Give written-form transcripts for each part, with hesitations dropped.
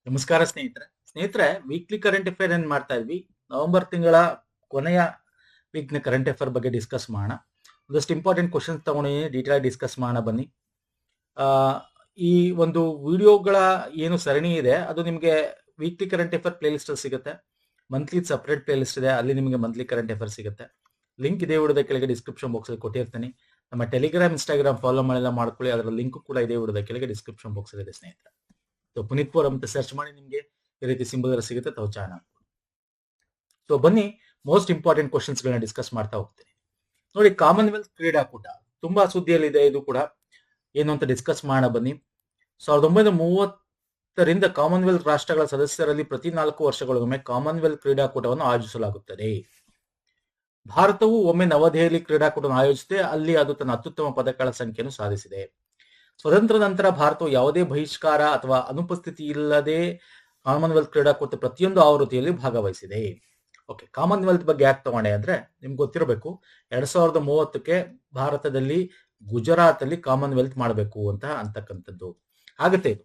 ನಮಸ್ಕಾರ ಸ್ನೇಹಿತರೆ weekly current affair ಏನ್ ಮಾಡ್ತಾ ಇದ್ವಿ. ನವೆಂಬರ್ ತಿಂಗಳ ಕೊನೆಯ ವೀಕ್ ನ ಕರೆಂಟ್ ಅಫೇರ್ ಬಗ್ಗೆ ಡಿಸ್ಕಸ್ ಮಾಡೋಣ. ಒಂದಷ್ಟು ಇಂಪಾರ್ಟೆಂಟ್ ಕ್ವಶನ್ಸ್ ತಗೊಂಡಿದ್ದೀನಿ, ಡೀಟೇಲ್ ಡಿಸ್ಕಸ್ ಮಾಡೋಣ ಬನ್ನಿ. ಆ, ಈ ಒಂದು ವಿಡಿಯೋಗಳ ಏನು ಸರಣಿ ಇದೆ ಅದು ನಿಮಗೆ weekly current affair play list ಅಲ್ಲಿ ಸಿಗುತ್ತೆ. ಮಂತ್ಲಿ ಸಪರೇಟ್ ಪ್ಲೇ ಲಿಸ್ಟ್ ಇದೆ, ಅಲ್ಲಿ ನಿಮಗೆ ಮಂತ್ಲಿ ಕರೆಂಟ್ ಅಫೇರ್ ಸಿಗುತ್ತೆ. ಲಿಂಕ್ ಇದೇ ವಿಡಿಯೋದ ಕೆಳಗೆ ಡಿಸ್ಕ್ರಿಪ್ಷನ್ ಬಾಕ್ಸ್ ಅಲ್ಲಿ ಕೊಟ್ಟಿರ್ತೀನಿ. ನಮ್ಮ ಟೆಲಿಗ್ರಾಮ್ ಇನ್ಸ್ಟಾಗ್ರಾಮ್ ಫಾಲೋ ಮಾಡಿಲ್ಲ ಮಾಡ್ಕೊಳ್ಳಿ, ಅದರ ಲಿಂಕ್ ಕೂಡ ಇದೇ ವಿಡಿಯೋದ ಕೆಳಗೆ ಡಿಸ್ಕ್ರಿಪ್ಷನ್ ಬಾಕ್ಸ್ ಅಲ್ಲಿ ಇದೆ ಸ್ನೇಹಿತರೆ. ಪುನೀತ್ ಪೋರ್ ಅಂತ ಸರ್ಚ್ ಮಾಡಿ ನಿಮಗೆ ಈ ರೀತಿ ಸಿಂಬಲ್ ಸಿಗುತ್ತೆ, ತಾವು ಚಾನ. ಸೊ ಬನ್ನಿ, ಮೋಸ್ಟ್ ಇಂಪಾರ್ಟೆಂಟ್ ಕ್ವಶನ್ಸ್ ಗಳನ್ನ ಡಿಸ್ಕಸ್ ಮಾಡ್ತಾ ಹೋಗ್ತೀನಿ. ನೋಡಿ, ಕಾಮನ್ವೆಲ್ತ್ ಕ್ರೀಡಾಕೂಟ ತುಂಬಾ ಸುದ್ದಿಯಲ್ಲಿದೆ. ಇದು ಕೂಡ ಏನು ಅಂತ ಡಿಸ್ಕಸ್ ಮಾಡೋಣ ಬನ್ನಿ. 1930ರಿಂದ ಕಾಮನ್ವೆಲ್ತ್ ರಾಷ್ಟ್ರಗಳ ಸದಸ್ಯರಲ್ಲಿ ಪ್ರತಿ 4 ವರ್ಷಗಳಿಗೊಮ್ಮೆ ಕಾಮನ್ವೆಲ್ತ್ ಕ್ರೀಡಾಕೂಟವನ್ನು ಆಯೋಜಿಸಲಾಗುತ್ತದೆ. ಭಾರತವು ಒಮ್ಮೆ ನವದೆಹಲಿ ಕ್ರೀಡಾಕೂಟವನ್ನು ಆಯೋಜಿಸಿದೆ, ಅಲ್ಲಿ ಅದು ತನ್ನ ಅತ್ಯುತ್ತಮ ಪದಕಗಳ ಸಂಖ್ಯೆಯನ್ನು ಸಾಧಿಸಿದೆ. ಸ್ವತಂತ್ರ ನಂತರ ಭಾರತವು ಯಾವುದೇ ಬಹಿಷ್ಕಾರ ಅಥವಾ ಅನುಪಸ್ಥಿತಿ ಇಲ್ಲದೆ ಕಾಮನ್ವೆಲ್ತ್ ಕ್ರೀಡಾಕೂಟ ಪ್ರತಿಯೊಂದು ಆವೃತ್ತಿಯಲ್ಲಿ ಭಾಗವಹಿಸಿದೆ. ಓಕೆ, ಕಾಮನ್ವೆಲ್ತ್ ಬಗ್ಗೆ ಯಾಕೆ ತಗೊಂಡೆ ಅಂದ್ರೆ ನಿಮ್ಗೆ ಗೊತ್ತಿರಬೇಕು, 2030ಕ್ಕೆ ಭಾರತದಲ್ಲಿ ಗುಜರಾತ್ ಅಲ್ಲಿ ಕಾಮನ್ವೆಲ್ತ್ ಮಾಡಬೇಕು ಅಂತಕ್ಕಂಥದ್ದು ಆಗುತ್ತೆ. ಇದು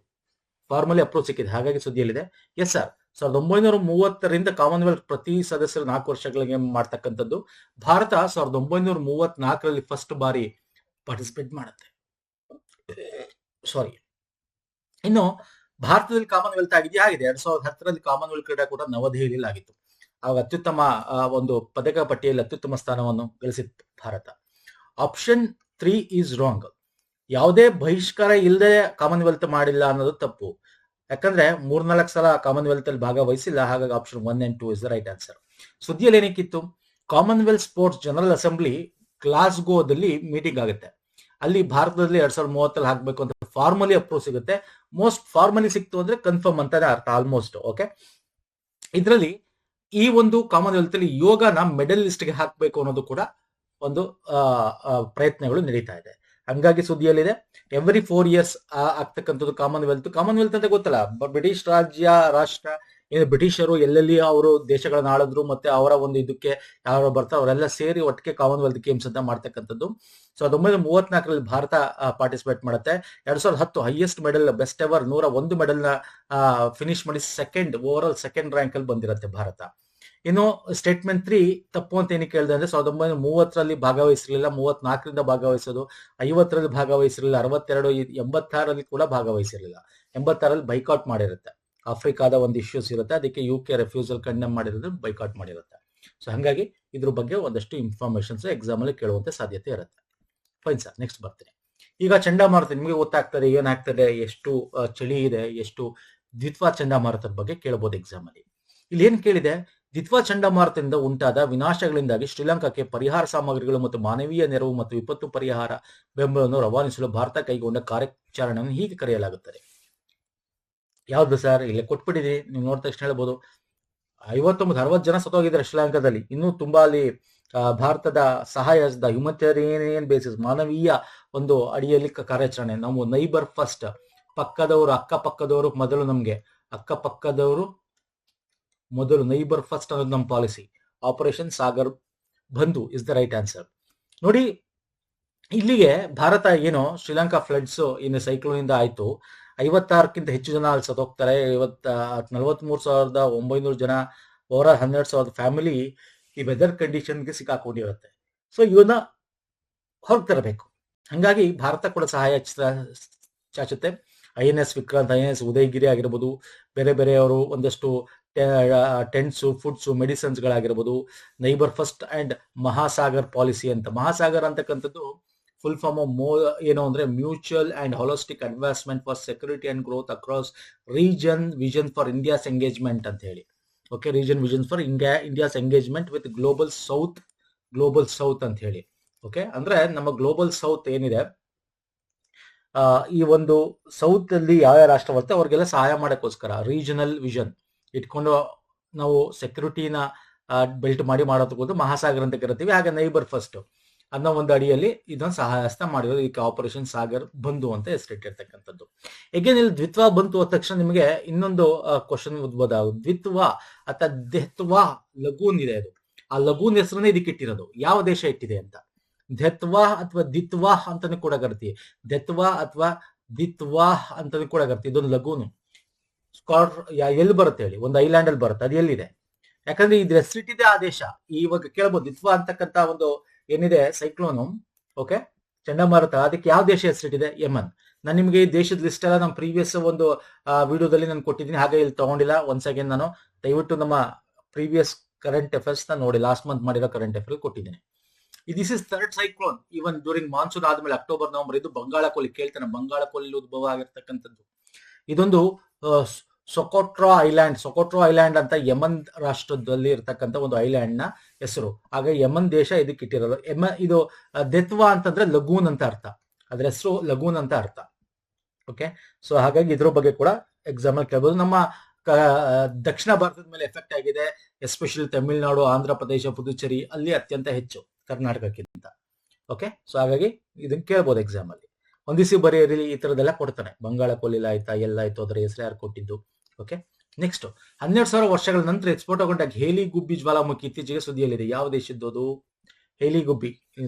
ಫಾರ್ಮಲಿ ಅಪ್ರೋಚ್ ಸಿಕ್ಕಿದೆ, ಹಾಗಾಗಿ ಸುದ್ದಿಯಲ್ಲಿದೆ. ಎಸ್ ಸರ್, 1930ರಿಂದ ಕಾಮನ್ವೆಲ್ತ್ ಪ್ರತಿ ಸದಸ್ಯರು 4 ವರ್ಷಗಳಿಗೆ ಮಾಡ್ತಕ್ಕಂಥದ್ದು. ಭಾರತ 1934ರಲ್ಲಿ ಫಸ್ಟ್ ಬಾರಿ ಪಾರ್ಟಿಸಿಪೇಟ್ ಮಾಡುತ್ತೆ. ಸಾರಿ, ಇನ್ನು ಭಾರತದಲ್ಲಿ ಕಾಮನ್ವೆಲ್ತ್ ಆಗಿದೆ 2010ರಲ್ಲಿ ಕಾಮನ್ವೆಲ್ತ್ ಕ್ರೀಡಾಕೂಟ ನವದೆಹಲಿಯಲ್ಲಿ ಆಗಿತ್ತು. ಆಗ ಅತ್ಯುತ್ತಮ ಒಂದು ಪದಕ ಪಟ್ಟಿಯಲ್ಲಿ ಅತ್ಯುತ್ತಮ ಸ್ಥಾನವನ್ನು ಗಳಿಸಿತ್ತು ಭಾರತ. Option 3 is wrong. ಯಾವುದೇ ಬಹಿಷ್ಕಾರ ಇಲ್ಲದೆ ಕಾಮನ್ವೆಲ್ತ್ ಮಾಡಿಲ್ಲ ಅನ್ನೋದು ತಪ್ಪು. ಯಾಕಂದ್ರೆ 3-4 ಸಲ ಕಾಮನ್ವೆಲ್ತ್ ಅಲ್ಲಿ ಭಾಗವಹಿಸಿಲ್ಲ, ಹಾಗಾಗಿ option 1 and 2 is the right answer. ಸುದ್ದಿಯಲ್ಲಿ ಏನಕ್ಕಿತ್ತು, ಕಾಮನ್ವೆಲ್ತ್ ಸ್ಪೋರ್ಟ್ಸ್ ಜನರಲ್ ಅಸೆಂಬ್ಲಿ ಗ್ಲಾಸ್ಗೋದಲ್ಲಿ ಮೀಟಿಂಗ್ ಆಗುತ್ತೆ. ಅಲ್ಲಿ ಭಾರತದಲ್ಲಿ 2030ರಲ್ಲಿ ಹಾಕ್ಬೇಕು ಅಂತ ಫಾರ್ಮಲಿ ಅಪ್ರೂವ್ ಸಿಗುತ್ತೆ. ಮೋಸ್ಟ್ ಫಾರ್ಮಲಿ ಸಿಕ್ತು ಅಂದ್ರೆ ಕನ್ಫರ್ಮ್ ಅಂತಾನೆ ಅರ್ಥ, ಆಲ್ಮೋಸ್ಟ್. ಓಕೆ, ಇದರಲ್ಲಿ ಈ ಒಂದು ಕಾಮನ್ವೆಲ್ತ್ ಅಲ್ಲಿ ಯೋಗನ ಮೆಡಲ್ ಲಿಸ್ಟ್ ಗೆ ಹಾಕಬೇಕು ಅನ್ನೋದು ಕೂಡ ಒಂದು ಪ್ರಯತ್ನಗಳು ನಡೀತಾ ಇದೆ. ಹಂಗಾಗಿ ಸುದ್ದಿಯಲ್ಲಿದೆ. ಎವ್ರಿ 4 years ಆಗ್ತಕ್ಕಂಥದ್ದು ಕಾಮನ್ವೆಲ್ತ್ ಅಂತ ಗೊತ್ತಲ್ಲ, ಬ್ರಿಟಿಷ್ ರಾಷ್ಟ್ರ ಏನು ಬ್ರಿಟಿಷರು ಎಲ್ಲೆಲ್ಲಿ ಅವರು ದೇಶಗಳನ್ನ ಆಳಿದ್ರು ಮತ್ತೆ ಅವರ ಒಂದು ಇದಕ್ಕೆ ಯಾರು ಬರ್ತಾರೆ ಅವರೆಲ್ಲ ಸೇರಿ ಒಟ್ಟಿಗೆ ಕಾಮನ್ವೆಲ್ತ್ ಗೇಮ್ಸ್ ಅಂತ ಮಾಡ್ತಕ್ಕಂಥದ್ದು. 1934ರಲ್ಲಿ ಭಾರತ ಪಾರ್ಟಿಸಿಪೇಟ್ ಮಾಡುತ್ತೆ. 2010 highest medal, best ever 101 medal ನ ಫಿನಿಶ್ ಮಾಡಿ ಓವರ್ ಸೆಕೆಂಡ್ ರ್ಯಾಂಕ್ ಅಲ್ಲಿ ಬಂದಿರುತ್ತೆ ಭಾರತ. ಇನ್ನು ಸ್ಟೇಟ್ಮೆಂಟ್ 3 ತಪ್ಪು ಅಂತ ಏನಕ್ಕೆ ಹೇಳಿದೆ ಅಂದ್ರೆ 1930ರಲ್ಲಿ ಭಾಗವಹಿಸಿರಲಿಲ್ಲ, 34ರಿಂದ ಭಾಗವಹಿಸೋದು, 50ರಲ್ಲಿ ಭಾಗವಹಿಸಿರಲಿಲ್ಲ, 62, 86ರಲ್ಲಿ ಕೂಡ ಭಾಗವಹಿಸಿರಲಿಲ್ಲ. 86ರಲ್ಲಿ ಬೈಕಾಟ್ ಮಾಡಿರುತ್ತೆ. ಆಫ್ರಿಕಾದ ಒಂದು ಇಶ್ಯೂಸ್ ಇರುತ್ತೆ, ಅದಕ್ಕೆ UK ರೆಫ್ಯೂಸಲ್ ಕಂಡೆಮ್ ಮಾಡಿರೋದು, ಬೈಕಾಟ್ ಮಾಡಿರುತ್ತೆ. ಸೊ ಹಾಗಾಗಿ ಇದ್ರ ಬಗ್ಗೆ ಒಂದಷ್ಟು ಇನ್ಫಾರ್ಮೇಶನ್ಸ್ ಎಕ್ಸಾಮ್ ಅಲ್ಲಿ ಕೇಳುವಂತ ಸಾಧ್ಯತೆ ಇರುತ್ತೆ. ಫೈನ್ ಸರ್, ನೆಕ್ಸ್ಟ್ ಬರ್ತೀನಿ. ಈಗ ಚಂಡಮಾರುತ ನಿಮಗೆ ಗೊತ್ತಾಗ್ತದೆ ಏನಾಗ್ತದೆ, ಎಷ್ಟು ಚಳಿ ಇದೆ, ಎಷ್ಟು ದ್ವಿತ್ವಾ ಚಂಡಮಾರುತದ ಬಗ್ಗೆ ಕೇಳಬಹುದು ಎಕ್ಸಾಮ್ ಅಲ್ಲಿ. ಇಲ್ಲಿ ಏನ್ ಕೇಳಿದೆ, ದ್ವಿತ್ವಾ ಚಂಡಮಾರುತದಿಂದ ಉಂಟಾದ ವಿನಾಶಗಳಿಂದಾಗಿ ಶ್ರೀಲಂಕಾಕ್ಕೆ ಪರಿಹಾರ ಸಾಮಗ್ರಿಗಳು ಮತ್ತು ಮಾನವೀಯ ನೆರವು ಮತ್ತು ವಿಪತ್ತು ಪರಿಹಾರ ಬೆಂಬಲವನ್ನು ರವಾನಿಸಲು ಭಾರತ ಕೈಗೊಂಡ ಕಾರ್ಯಾಚರಣೆಯನ್ನು ಹೀಗೆ ಕರೆಯಲಾಗುತ್ತದೆ. ಯಾವ್ದು ಸರ್, ಇಲ್ಲಿ ಕೊಟ್ಬಿಟ್ಟಿದೆ, ನೀವು ನೋಡಿದ ತಕ್ಷಣ ಹೇಳ್ಬೋದು. 59-60 ಜನ ಸತ್ತೋಗಿದ್ದಾರೆ ಶ್ರೀಲಂಕಾದಲ್ಲಿ. ಇನ್ನೂ ತುಂಬಾ ಅಲ್ಲಿ ಭಾರತದ ಸಹಾಯದ ಹ್ಯುಮನಿಟೇರಿಯನ್ ಬೇಸಿಸ್, ಮಾನವೀಯ ಒಂದು ಅಡಿಯಲ್ಲಿ ಕಾರ್ಯಾಚರಣೆ. ನಾವು ನೈಬರ್ ಫಸ್ಟ್, ಅಕ್ಕಪಕ್ಕದವರು ಮೊದಲು ನೈಬರ್ ಫಸ್ಟ್ ಅನ್ನೋದು ನಮ್ಮ ಪಾಲಿಸಿ. ಆಪರೇಷನ್ ಸಾಗರ್ ಬಂಧು ಇಸ್ ದ ರೈಟ್ ಆನ್ಸರ್. ನೋಡಿ, ಇಲ್ಲಿಗೆ ಭಾರತ ಏನು ಶ್ರೀಲಂಕಾ ಫ್ಲಡ್ಸ್ ಏನು ಸೈಕ್ಲೋನ್ ಇಂದ ಆಯ್ತು, 56ಕ್ಕಿಂತ ಹೆಚ್ಚು ಜನ ಅಲ್ಲಿ ಸತ್ತೋಗ್ತಾರೆ. 43,900 ಜನ, ಓವರ್ 12,000 ಫ್ಯಾಮಿಲಿ ಈ ವೆದರ್ ಕಂಡೀಷನ್ಗೆ ಸಿಕ್ಕಾಕೊಂಡಿರುತ್ತೆ. ಸೊ ಇವನ್ನ ಹೊರತರಬೇಕು. ಹಂಗಾಗಿ ಭಾರತ ಕೂಡ ಸಹಾಯ ಚಾಚುತ್ತೆ. INS ವಿಕ್ರಾಂತ್, INS ಉದಯಗಿರಿ ಆಗಿರ್ಬೋದು, ಬೇರೆ ಅವರು ಒಂದಷ್ಟು ಟೆಂಟ್ಸು, ಫುಡ್ಸು, ಮೆಡಿಸಿನ್ಸ್ ಗಳಾಗಿರ್ಬೋದು. Neighbour first and Mahasagar policy ಅಂತ. ಮಹಾಸಾಗರ್ ಅಂತಕ್ಕಂಥದ್ದು ಫುಲ್ ಫಾರ್ಮ್ ಏನು ಅಂದ್ರೆ mutual and holistic advancement for security and growth across region vision for India's engagement ಅಂತ ಹೇಳಿ. Okay, region vision for India's engagement with global south ಅಂತ ಹೇಳಿ. Okay, ಅಂದ್ರೆ ನಮ್ಮ ಗ್ಲೋಬಲ್ ಸೌತ್ ಏನಿದೆ, ಈ ಒಂದು ಸೌತ್ ಅಲ್ಲಿ ಯಾವ ರಾಷ್ಟ್ರ ಬರುತ್ತೆ ಅವ್ರಿಗೆಲ್ಲ ಸಹಾಯ ಮಾಡಕ್ಕೋಸ್ಕರ ರೀಜನಲ್ ವಿಷನ್ ಇಟ್ಕೊಂಡು ನಾವು ಸೆಕ್ಯೂರಿಟಿನ ಬೆಲ್ಟ್ ಮಾಡೋದಕ್ಕೋದು ಮಹಾಸಾಗರ್ ಅಂತ ಕರಿತೀವಿ. ಹಾಗೆ ನೈಬರ್ ಫಸ್ಟ್ ಅನ್ನೋ ಒಂದು ಅಡಿಯಲ್ಲಿ ಇದನ್ನು ಸಹಾಯಸ್ತ ಮಾಡಿರೋದು. ಇದಕ್ಕೆ ಆಪರೇಷನ್ ಸಾಗರ್ ಬಂಧು ಅಂತ ಹೆಸರಿಟ್ಟಿರ್ತಕ್ಕಂಥದ್ದು. ಎಗೇನ್ ಇಲ್ಲಿ ದ್ವಿತ್ವ ಬಂತು ಅಂದ ತಕ್ಷಣ ನಿಮಗೆ ಇನ್ನೊಂದು ಕ್ವಶನ್ ಉದ್ಭವ ಆಗುತ್ತೆ. ದ್ವಿತ್ವ ಅಥವಾ ದೆತ್ವಾ ಲಗೂನ್ ಇದೆ, ಅದು ಆ ಲಗೂನ್ ಹೆಸರನ್ನೇ ಇದಕ್ಕೆ ಇಟ್ಟಿರೋದು. ಯಾವ ದೇಶ ಇಟ್ಟಿದೆ ಅಂತ. ಧೆತ್ವಾ ಅಥವಾ ದಿತ್ವಾ ಅಂತಾನು ಕೂಡ ಕರಿತೀವಿ. ಧೆತ್ವಾ ಅಥವಾ ದಿತ್ವಾ ಅಂತಾನು ಕೂಡ ಕರಿತೀವಿ. ಇದೊಂದು ಲಗೂನು. ಎಲ್ಲಿ ಬರುತ್ತೆ ಹೇಳಿ? ಒಂದು ಐಲ್ಯಾಂಡ್ ಅಲ್ಲಿ ಬರುತ್ತೆ, ಅದು ಎಲ್ಲಿದೆ? ಯಾಕಂದ್ರೆ ಇದು ಹೆಸರಿಟ್ಟಿದೆ ಆ ದೇಶ. ಇವಾಗ ಕೇಳ್ಬೋದು, ದಿತ್ವಾ ಅಂತಕ್ಕಂತ ಒಂದು ಏನಿದೆ ಸೈಕ್ಲೋನು, ಓಕೆ, ಚಂಡಮಾರುತ, ಅದಕ್ಕೆ ಯಾವ ದೇಶ ಹೆಸರಿಟ್ಟಿದೆ? ಯಮನ್. ನಾನು ನಿಮಗೆ ಈ ದೇಶದ ಲಿಸ್ಟ್ ಎಲ್ಲ ನಮ್ಮ ಪ್ರೀವಿಯಸ್ ಒಂದು ವಿಡಿಯೋದಲ್ಲಿ ನಾನು ಕೊಟ್ಟಿದ್ದೀನಿ, ಹಾಗೆ ಇಲ್ಲಿ ತಗೊಂಡಿಲ್ಲ. ಒನ್ಸ್ ಅಗೇನ್ ನಾನು ದಯವಿಟ್ಟು ನಮ್ಮ ಪ್ರೀವಿಯಸ್ ಕರೆಂಟ್ ಅಫೇರ್ಸ್ ನ ನೋಡಿ, ಲಾಸ್ಟ್ ಮಂತ್ ಮಾಡಿರೋ ಕರೆಂಟ್ ಅಫೇರ್ ಕೊಟ್ಟಿದ್ದೀನಿ. This is third cyclone even during monsoon ಆದ್ಮೇಲೆ ಅಕ್ಟೋಬರ್ ನವೆಂಬರ್. ಇದು ಬಂಗಾಳ ಕೊಲ್ಲಿ, ಕೇಳ್ತಾನೆ, ಬಂಗಾಳ ಕೊಲ್ಲಿ ಉದ್ಭವ ಆಗಿರ್ತಕ್ಕಂಥದ್ದು. ಇದೊಂದು ಸೊಕೋಟ್ರಾ ಐಲ್ಯಾಂಡ್ ಅಂತ ಯಮನ್ ರಾಷ್ಟ್ರದಲ್ಲಿ ಇರ್ತಕ್ಕಂಥ ಒಂದು ಐಲ್ಯಾಂಡ್ ನ ಹೆಸರು. ಹಾಗೆ ಯಮನ್ ದೇಶ ಇದಕ್ಕೆ ಇಟ್ಟಿರೋದು. ಇದು ದೆತ್ವಾ ಅಂತಂದ್ರೆ ಲಗೂನ್ ಅಂತ ಅರ್ಥ, ಅದ್ರ ಹೆಸರು ಲಗೂನ್ ಅಂತ ಅರ್ಥ. ಓಕೆ, ಸೊ ಹಾಗಾಗಿ ಇದ್ರ ಬಗ್ಗೆ ಕೂಡ ಎಕ್ಸಾಮ್ ಅಲ್ಲಿ ಕೇಳಬಹುದು. ನಮ್ಮ ದಕ್ಷಿಣ ಭಾರತದ ಮೇಲೆ ಎಫೆಕ್ಟ್ ಆಗಿದೆ, ಎಸ್ಪೆಷಲಿ ತಮಿಳುನಾಡು, ಆಂಧ್ರ ಪ್ರದೇಶ, ಪುದುಚೇರಿ, ಅಲ್ಲಿ ಅತ್ಯಂತ ಹೆಚ್ಚು ಕರ್ನಾಟಕಕ್ಕಿಂತ. ಓಕೆ, ಸೊ ಹಾಗಾಗಿ ಇದನ್ನ ಕೇಳ್ಬೋದು ಎಕ್ಸಾಮ್ ಅಲ್ಲಿ. ಒಂದಿಸಿ ಬರೆಯಿರಲಿ, ಈ ತರದೆಲ್ಲ ಕೊಡ್ತಾನೆ. ಬಂಗಾಳ ಕೊಲ್ಲಿಲ ಆಯ್ತಾ, ಎಲ್ಲಾಯ್ತು, ಅದರ ಹೆಸರು ಯಾರು ಕೊಟ್ಟಿದ್ದು. ಓಕೆ, ನೆಕ್ಸ್ಟ್ 12,000 ವರ್ಷಗಳ ನಂತರ ಎಕ್ಸ್ಪೋರ್ಟ್ಗೊಂಡ ಹೇಲಿ ಗುಬ್ಬಿ ಜ್ವಾಲಾಮುಖಿ ಇತ್ತೀಚೆಗೆ ಸುದ್ದಿಯಲ್ಲಿದೆ. ಯಾವ ದೇಶದ್ದು ಅದು? ಹೇಲಿ ಗುಬ್ಬಿ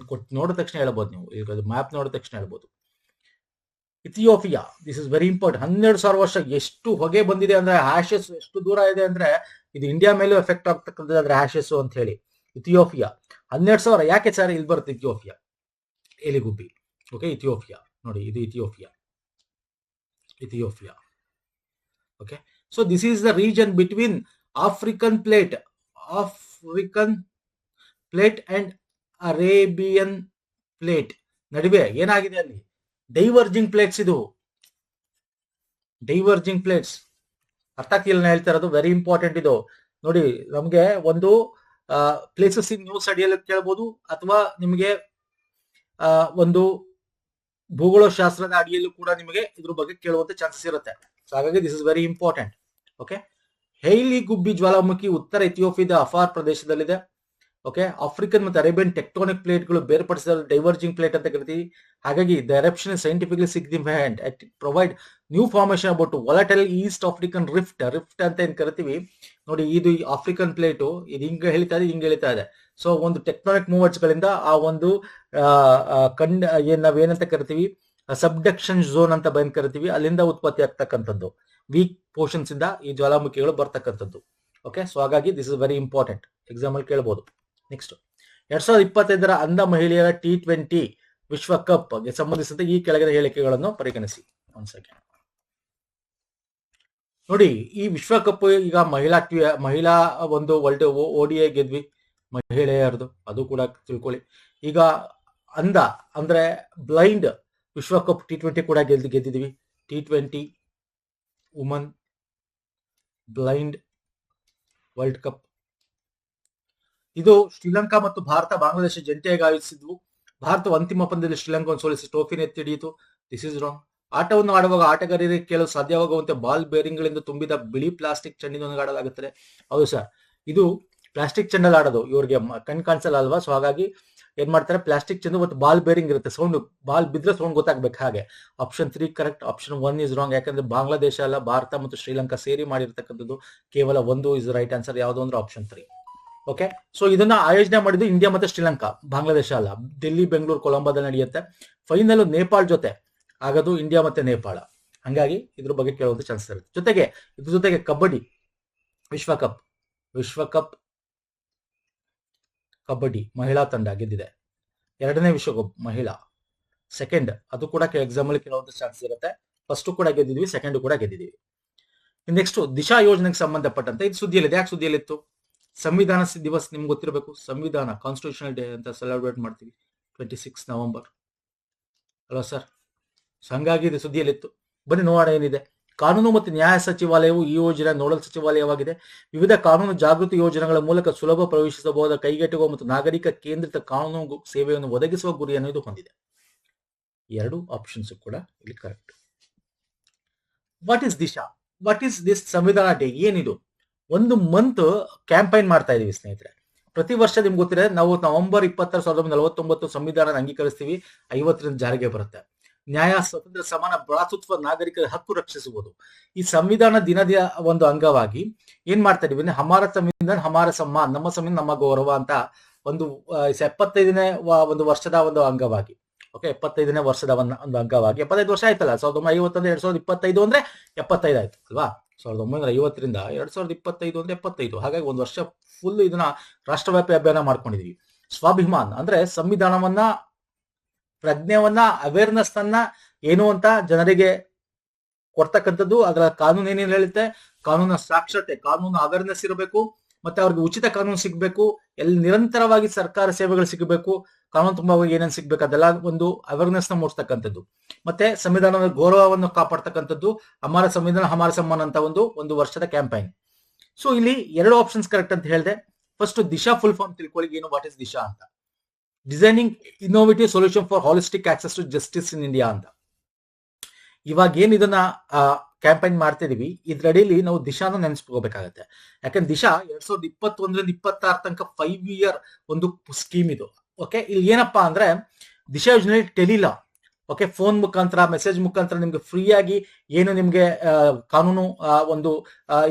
ನೋಡಿದ ತಕ್ಷಣ ಹೇಳ್ಬೋದು ನೀವು, ಈಗ ಮ್ಯಾಪ್ ನೋಡಿದ ತಕ್ಷಣ ಹೇಳ್ಬೋದು. Ethiopia, this is very important. 12,000 ವರ್ಷ ಎಷ್ಟು ಹೊಗೆ ಬಂದಿದೆ ಅಂದ್ರೆ, ಹ್ಯಾಶಸ್ ಎಷ್ಟು ದೂರ ಇದೆ ಅಂದ್ರೆ, ಇದು ಇಂಡಿಯಾ ಮೇಲೂ ಎಫೆಕ್ಟ್ ಆಗ್ತಕ್ಕಂಥದ್ದು ಹ್ಯಾಶಸ್ ಅಂತ ಹೇಳಿ. ಇಥಿಯೋಪಿಯಾ 12,000 ಯಾಕೆ ಸರ್ ಇಲ್ಲಿ ಬರುತ್ತೆ ಇಥಿಯೋಪಿಯಾ? ಎಲಿಗುಬ್ಬಿ. ಓಕೆ, ಇಥಿಯೋಪಿಯಾ ನೋಡಿ, ಇದು Ethiopia. Okay, so this is the region between African plate and Arabian plate ನಡುವೆ ಏನಾಗಿದೆ ಅಲ್ಲಿ? Diverging plates. ಇದು ಡೈವರ್ಜಿಂಗ್ ಪ್ಲೇಟ್ಸ್ ಅರ್ಥ ಆಗ್ತಿಲ್ಲ ಹೇಳ್ತಾ ಇರೋದು, ವೆರಿ ಇಂಪಾರ್ಟೆಂಟ್ ಇದು. ನೋಡಿ, ನಮ್ಗೆ ಒಂದು ಪ್ಲೇಸಸ್ ಇನ್ ನ್ಯೂ ಸ್ಟಡಿಯಲ್ಲಿ ಕೇಳಬಹುದು, ಅಥವಾ ನಿಮಗೆ ಒಂದು ಭೂಗೋಳಶಾಸ್ತ್ರದ ಅಡಿಯಲ್ಲೂ ಕೂಡ ನಿಮಗೆ ಇದ್ರ ಬಗ್ಗೆ ಕೇಳುವಂತ ಚಾನ್ಸಸ್ ಇರುತ್ತೆ. ಸೊ ಹಾಗಾಗಿ this is very important. Okay, Hayli Gubbi ಜ್ವಾಲಾಮುಖಿ ಉತ್ತರ ಇಥಿಯೋಪಿಯಾದ ಅಫಾರ್ ಪ್ರದೇಶದಲ್ಲಿದೆ. ಓಕೆ, ಆಫ್ರಿಕನ್ ಮತ್ತು ಅರೇಬಿಯನ್ ಟೆಕ್ಟೋನಿಕ್ ಪ್ಲೇಟ್ಗಳು ಬೇರ್ಪಡಿಸಿದ ಡೈವರ್ಜಿಂಗ್ ಪ್ಲೇಟ್ ಅಂತ ಕರಿತೀವಿ. ಹಾಗಾಗಿ the eruption is scientifically significant. It provide new formation about volatile east African rift ಅಂತ ಏನ್ ಕರಿತೀವಿ ನೋಡಿ. ಇದು ಆಫ್ರಿಕನ್ ಪ್ಲೇಟು, ಇದು ಹಿಂಗೆ ಹೇಳ್ತಾ ಇದೆ. ಸೊ ಒಂದು ಟೆಕ್ಟೋನಿಕ್ ಮೂವ್ಮೆಂಟ್ಸ್ ಗಳಿಂದ ಆ ಒಂದು ನಾವೇನಂತ ಕರಿತೀವಿ, ಸಬ್ಡಕ್ಷನ್ ಝೋನ್ ಅಂತ ಬಂದ್ ಕರಿತೀವಿ, ಅಲ್ಲಿಂದ ಉತ್ಪತ್ತಿ ಆಗ್ತಕ್ಕಂಥದ್ದು ವೀಕ್ ಪೋರ್ಷನ್ಸ್ ಇಂದ ಈ ಜ್ವಾಲಾಮುಖಿಗಳು ಬರ್ತಕ್ಕಂಥದ್ದು. ಓಕೆ, ಸೊ ಹಾಗಾಗಿ this is very important, exam ಅಲ್ಲಿ ಕೇಳಬಹುದು. ನೆಕ್ಸ್ಟ್ 2025 ಅಂಧ ಮಹಿಳೆಯರ T20 ವಿಶ್ವಕಪ್ ಗೆ ಸಂಬಂಧಿಸಿದಂತೆ ಈ ಕೆಳಗಿನ ಹೇಳಿಕೆಗಳನ್ನು ಪರಿಗಣಿಸಿ. ಒಂದ್ ಸೆಕೆಂಡ್ ನೋಡಿ, ಈ ವಿಶ್ವಕಪ್ ಈಗ ಮಹಿಳಾ ಒಂದು ವರ್ಲ್ಡ್ ODI ಗೆದ್ವಿ ಮಹಿಳೆಯರದು, ಅದು ಕೂಡ ತಿಳ್ಕೊಳ್ಳಿ. ಈಗ ಅಂಧ ಅಂದ್ರೆ ಬ್ಲೈಂಡ್ ವಿಶ್ವಕಪ್ T20 ಕೂಡ ಗೆದ್ದಿದ್ವಿ. T20 woman blind world cup. ಇದು ಶ್ರೀಲಂಕಾ ಮತ್ತು ಭಾರತ ಬಾಂಗ್ಲಾದೇಶ ಜಂಟಿಯಾಗಿ ಆಯೋಜಿಸಿದ್ವು. ಭಾರತವು ಅಂತಿಮ ಪಂದ್ಯದಲ್ಲಿ ಶ್ರೀಲಂಕಾವನ್ನು ಸೋಲಿಸಿ ಟ್ರೋಫಿನ ಎತ್ತಿ ಹಿಡಿಯಿತು. This is wrong. ಆಟವನ್ನು ಆಡುವಾಗ ಆಟಗಾರರಿಗೆ ಕೇಳಲು ಸಾಧ್ಯವಾಗುವಂತೆ ಬಾಲ್ ಬೇರಿಂಗ್ ಗಳಿಂದ ತುಂಬಿದ ಬಿಳಿ ಪ್ಲಾಸ್ಟಿಕ್ ಚೆಂಡಿನೊಂದಿಗೆ ಆಡಲಾಗುತ್ತದೆ. ಹೌದು ಸರ್, ಇದು ಪ್ಲಾಸ್ಟಿಕ್ ಚೆಂಡಲ್ಲಿ ಆಡೋದು, ಇವ್ರಿಗೆ ಕಣ್ ಕಾಣಿಸಲ್ಲ ಅಲ್ವಾ. ಸೊ ಹಾಗಾಗಿ ಏನ್ ಮಾಡ್ತಾರೆ, ಪ್ಲಾಸ್ಟಿಕ್ ಚೆಂಡು ಮತ್ತು ಬಾಲ್ ಬೇರಿಂಗ್ ಇರುತ್ತೆ, ಸೌಂಡ್ ಬಾಲ್ ಬಿದ್ರೆ ಸೌಂಡ್ ಗೊತ್ತಾಗ್ಬೇಕು. ಹಾಗೆ option 3 correct, option 1 is wrong. ಯಾಕಂದ್ರೆ ಬಾಂಗ್ಲಾದೇಶ ಅಲ್ಲ, ಭಾರತ ಮತ್ತು ಶ್ರೀಲಂಕಾ ಸೇರಿ ಮಾಡಿರ್ತಕ್ಕಂಥದ್ದು, ಕೇವಲ 1 ಇಸ್ ರೈಟ್ ಆನ್ಸರ್. ಯಾವ್ದು ಅಂದ್ರೆ ಆಪ್ಷನ್ 3. ಓಕೆ, ಸೊ ಇದನ್ನ ಆಯೋಜನೆ ಮಾಡಿದ್ದು ಇಂಡಿಯಾ ಮತ್ತೆ ಶ್ರೀಲಂಕಾ, ಬಾಂಗ್ಲಾದೇಶ ಅಲ್ಲ. ಡೆಲ್ಲಿ, ಬೆಂಗಳೂರು, ಕೊಲಂಬೋದಲ್ಲಿ ನಡೆಯುತ್ತೆ. ಫೈನಲ್ ನೇಪಾಳ್ ಜೊತೆ ಆಗೋದು ಇಂಡಿಯಾ ಮತ್ತೆ ನೇಪಾಳ. ಹಂಗಾಗಿ ಇದ್ರ ಬಗ್ಗೆ ಕೇಳುವಂತ ಚಾನ್ಸಸ್ ಇರುತ್ತೆ. ಇದ್ರ ಜೊತೆಗೆ ಕಬಡ್ಡಿ ವಿಶ್ವಕಪ್ ಕಬಡ್ಡಿ ಮಹಿಳಾ ತಂಡ ಗೆದ್ದಿದೆ. 2ನೇ ವಿಶ್ವಕಪ್ ಮಹಿಳಾ, ಸೆಕೆಂಡ್, ಅದು ಕೂಡ ಎಕ್ಸಾಮ್ ಅಲ್ಲಿ ಕೇಳುವಂತ ಚಾನ್ಸಸ್ ಇರುತ್ತೆ. ಫಸ್ಟ್ ಕೂಡ ಗೆದ್ದಿದ್ವಿ, ಸೆಕೆಂಡ್ ಕೂಡ ಗೆದ್ದಿದ್ವಿ. ನೆಕ್ಸ್ಟ್ ದಿಶಾ ಯೋಜನೆಗೆ ಸಂಬಂಧಪಟ್ಟಂತೆ ಇದು ಸುದ್ದಿಯಲ್ಲಿದೆ. ಯಾಕೆ ಸುದ್ದಿಯಲ್ಲಿತ್ತು? ಸಂವಿಧಾನ ದಿವಸ ನಿಮ್ಗೆ ಗೊತ್ತಿರಬೇಕು, ಸಂವಿಧಾನ ಕಾನ್ಸ್ಟಿಟ್ಯೂಷನಲ್ ಡೇ ಅಂತ ಸೆಲೆಬ್ರೇಟ್ ಮಾಡ್ತೀವಿ 26 ನವೆಂಬರ್ ಅಲ್ವಾ ಸರ್. ಹಂಗಾಗಿ ಇದು ಸುದ್ದಿಯಲ್ಲಿತ್ತು. ಬನ್ನಿ ನೋಡೋಣ ಏನಿದೆ. ಕಾನೂನು ಮತ್ತು ನ್ಯಾಯ ಸಚಿವಾಲಯವು ಈ ಯೋಜನೆ ನೋಡಲ್ ಸಚಿವಾಲಯವಾಗಿದೆ. ವಿವಿಧ ಕಾನೂನು ಜಾಗೃತಿ ಯೋಜನೆಗಳ ಮೂಲಕ ಸುಲಭ ಪ್ರವೇಶಿಸಬಹುದಾದ, ಕೈಗೆಟುಕುವ ಮತ್ತು ನಾಗರಿಕ ಕೇಂದ್ರಿತ ಕಾನೂನು ಸೇವೆಯನ್ನು ಒದಗಿಸುವ ಗುರಿಯನ್ನು ಇದು ಹೊಂದಿದೆ. 2 ಆಪ್ಷನ್ಸ್ ಕೂಡ ಇಲ್ಲಿ correct. What is Disha? What is this ಸಂವಿಧಾನ ಡೇ? ಏನಿದು? 1 ಮಂತ್ ಕ್ಯಾಂಪೈನ್ ಮಾಡ್ತಾ ಇದೀವಿ ಸ್ನೇಹಿತರೆ. ಪ್ರತಿ ವರ್ಷ ನಿಮ್ಗೆ ಗೊತ್ತಿದೆ, ನಾವು ನವೆಂಬರ್ 20, 1949 ಸಂವಿಧಾನ ಅಂಗೀಕರಿಸ್ತೀವಿ. 50ರಿಂದ ಜಾರಿಗೆ ಬರುತ್ತೆ. ನ್ಯಾಯ, ಸ್ವತಂತ್ರ, ಸಮಾನ ಭ್ರಾತೃತ್ವ, ನಾಗರಿಕರ ಹಕ್ಕು ರಕ್ಷಿಸುವುದು. ಈ ಸಂವಿಧಾನ ದಿನದ ಒಂದು ಅಂಗವಾಗಿ ಏನ್ ಮಾಡ್ತಾ ಇದೀವಿ, ಹಮಾರ ಸಂವಿಧಾನ ಹಮಾರ ಸಮ್ಮಾನ್, ನಮ್ಮ ಸಂವಿಧಾನ ನಮ್ಮ ಗೌರವ ಅಂತ ಒಂದು 75ನೇ ಒಂದು ವರ್ಷದ ಒಂದು ಅಂಗವಾಗಿ. ಓಕೆ, 75ನೇ ವರ್ಷದ ಒಂದು ಅಂಗವಾಗಿ. 75 ವರ್ಷ ಆಯ್ತಲ್ಲ, 1950 2025 ಅಂದ್ರೆ 75 ಆಯ್ತು ಅಲ್ವಾ. 1950ರಿಂದ 2025 ಅಂದ್ರೆ 75. ಹಾಗಾಗಿ ಒಂದು ವರ್ಷ ಫುಲ್ ಇದನ್ನ ರಾಷ್ಟ್ರವ್ಯಾಪಿ ಅಭಿಯಾನ ಮಾಡ್ಕೊಂಡಿದೀವಿ. ಸ್ವಾಭಿಮಾನ್ ಅಂದ್ರೆ ಸಂವಿಧಾನವನ್ನ, ಪ್ರಜ್ಞೆವನ್ನ, ಅವೇರ್ನೆಸ್ ಅನ್ನ ಏನು ಅಂತ ಜನರಿಗೆ ಕೊಡ್ತಕ್ಕಂಥದ್ದು. ಅದರ ಕಾನೂನು ಏನೇನು ಹೇಳುತ್ತೆ, ಕಾನೂನ ಸಾಕ್ಷರತೆ, ಕಾನೂನು ಅವೇರ್ನೆಸ್ ಇರಬೇಕು, ಮತ್ತೆ ಅವ್ರಿಗೆ ಉಚಿತ ಕಾನೂನು ಸಿಗ್ಬೇಕು, ನಿರಂತರವಾಗಿ ಸರ್ಕಾರ ಸೇವೆಗಳು ಸಿಗಬೇಕು, ಕಾನೂನು ತುಂಬಾ ಏನೇನು ಸಿಗ್ಬೇಕು ಅದೆಲ್ಲ ಒಂದು ಅವೇರ್ನೆಸ್ ನ ಮೂಡಿಸ್ತಕ್ಕಂಥದ್ದು. ಮತ್ತೆ ಸಂವಿಧಾನದ ಗೌರವವನ್ನು ಕಾಪಾಡ್ತಕ್ಕಂಥದ್ದು. ಹಮಾರ ಸಂವಿಧಾನ ಹಮಾರ ಸಮ್ಮಾನ್ ಅಂತ ಒಂದು ವರ್ಷದ ಕ್ಯಾಂಪೈನ್. ಸೊ ಇಲ್ಲಿ 2 ಆಪ್ಷನ್ಸ್ ಕರೆಕ್ಟ್ ಅಂತ ಹೇಳಿದೆ. ಫಸ್ಟ್ ದಿಶಾ ಫುಲ್ ಫಾರ್ಮ್ ತಿಳ್ಕೊಳ್ಳಿ, ಏನು ವಾಟ್ ಇಸ್ ದಿಶಾ ಅಂತ. Designing innovative solution for holistic access to justice in India ಅಂತ. ಇವಾಗ ಏನ್ ಇದನ್ನ ಕ್ಯಾಂಪೈನ್ ಮಾಡ್ತಿದೀವಿ, ಇದ್ರಡಿಯಲ್ಲಿ ನಾವು ದಿಶಾನು ನೆನೆಸ್ಕೋಬೇಕಾಗತ್ತೆ. ಯಾಕಂದ್ರೆ ದಿಶಾ 2021ರಿಂದ 26 ತನಕ 5 ಇಯರ್ ಒಂದು ಸ್ಕೀಮ್ ಇದು. ಓಕೆ, ಇಲ್ಲಿ ಏನಪ್ಪಾ ಅಂದ್ರೆ ದಿಶಾ ಯೋಜನೆ ಟೆಲಿಲಾ, ಓಕೆ, ಫೋನ್ ಮುಖಾಂತರ, ಮೆಸೇಜ್ ಮುಖಾಂತರ ನಿಮ್ಗೆ ಫ್ರೀ ಆಗಿ ಏನು ನಿಮ್ಗೆ ಕಾನೂನು ಒಂದು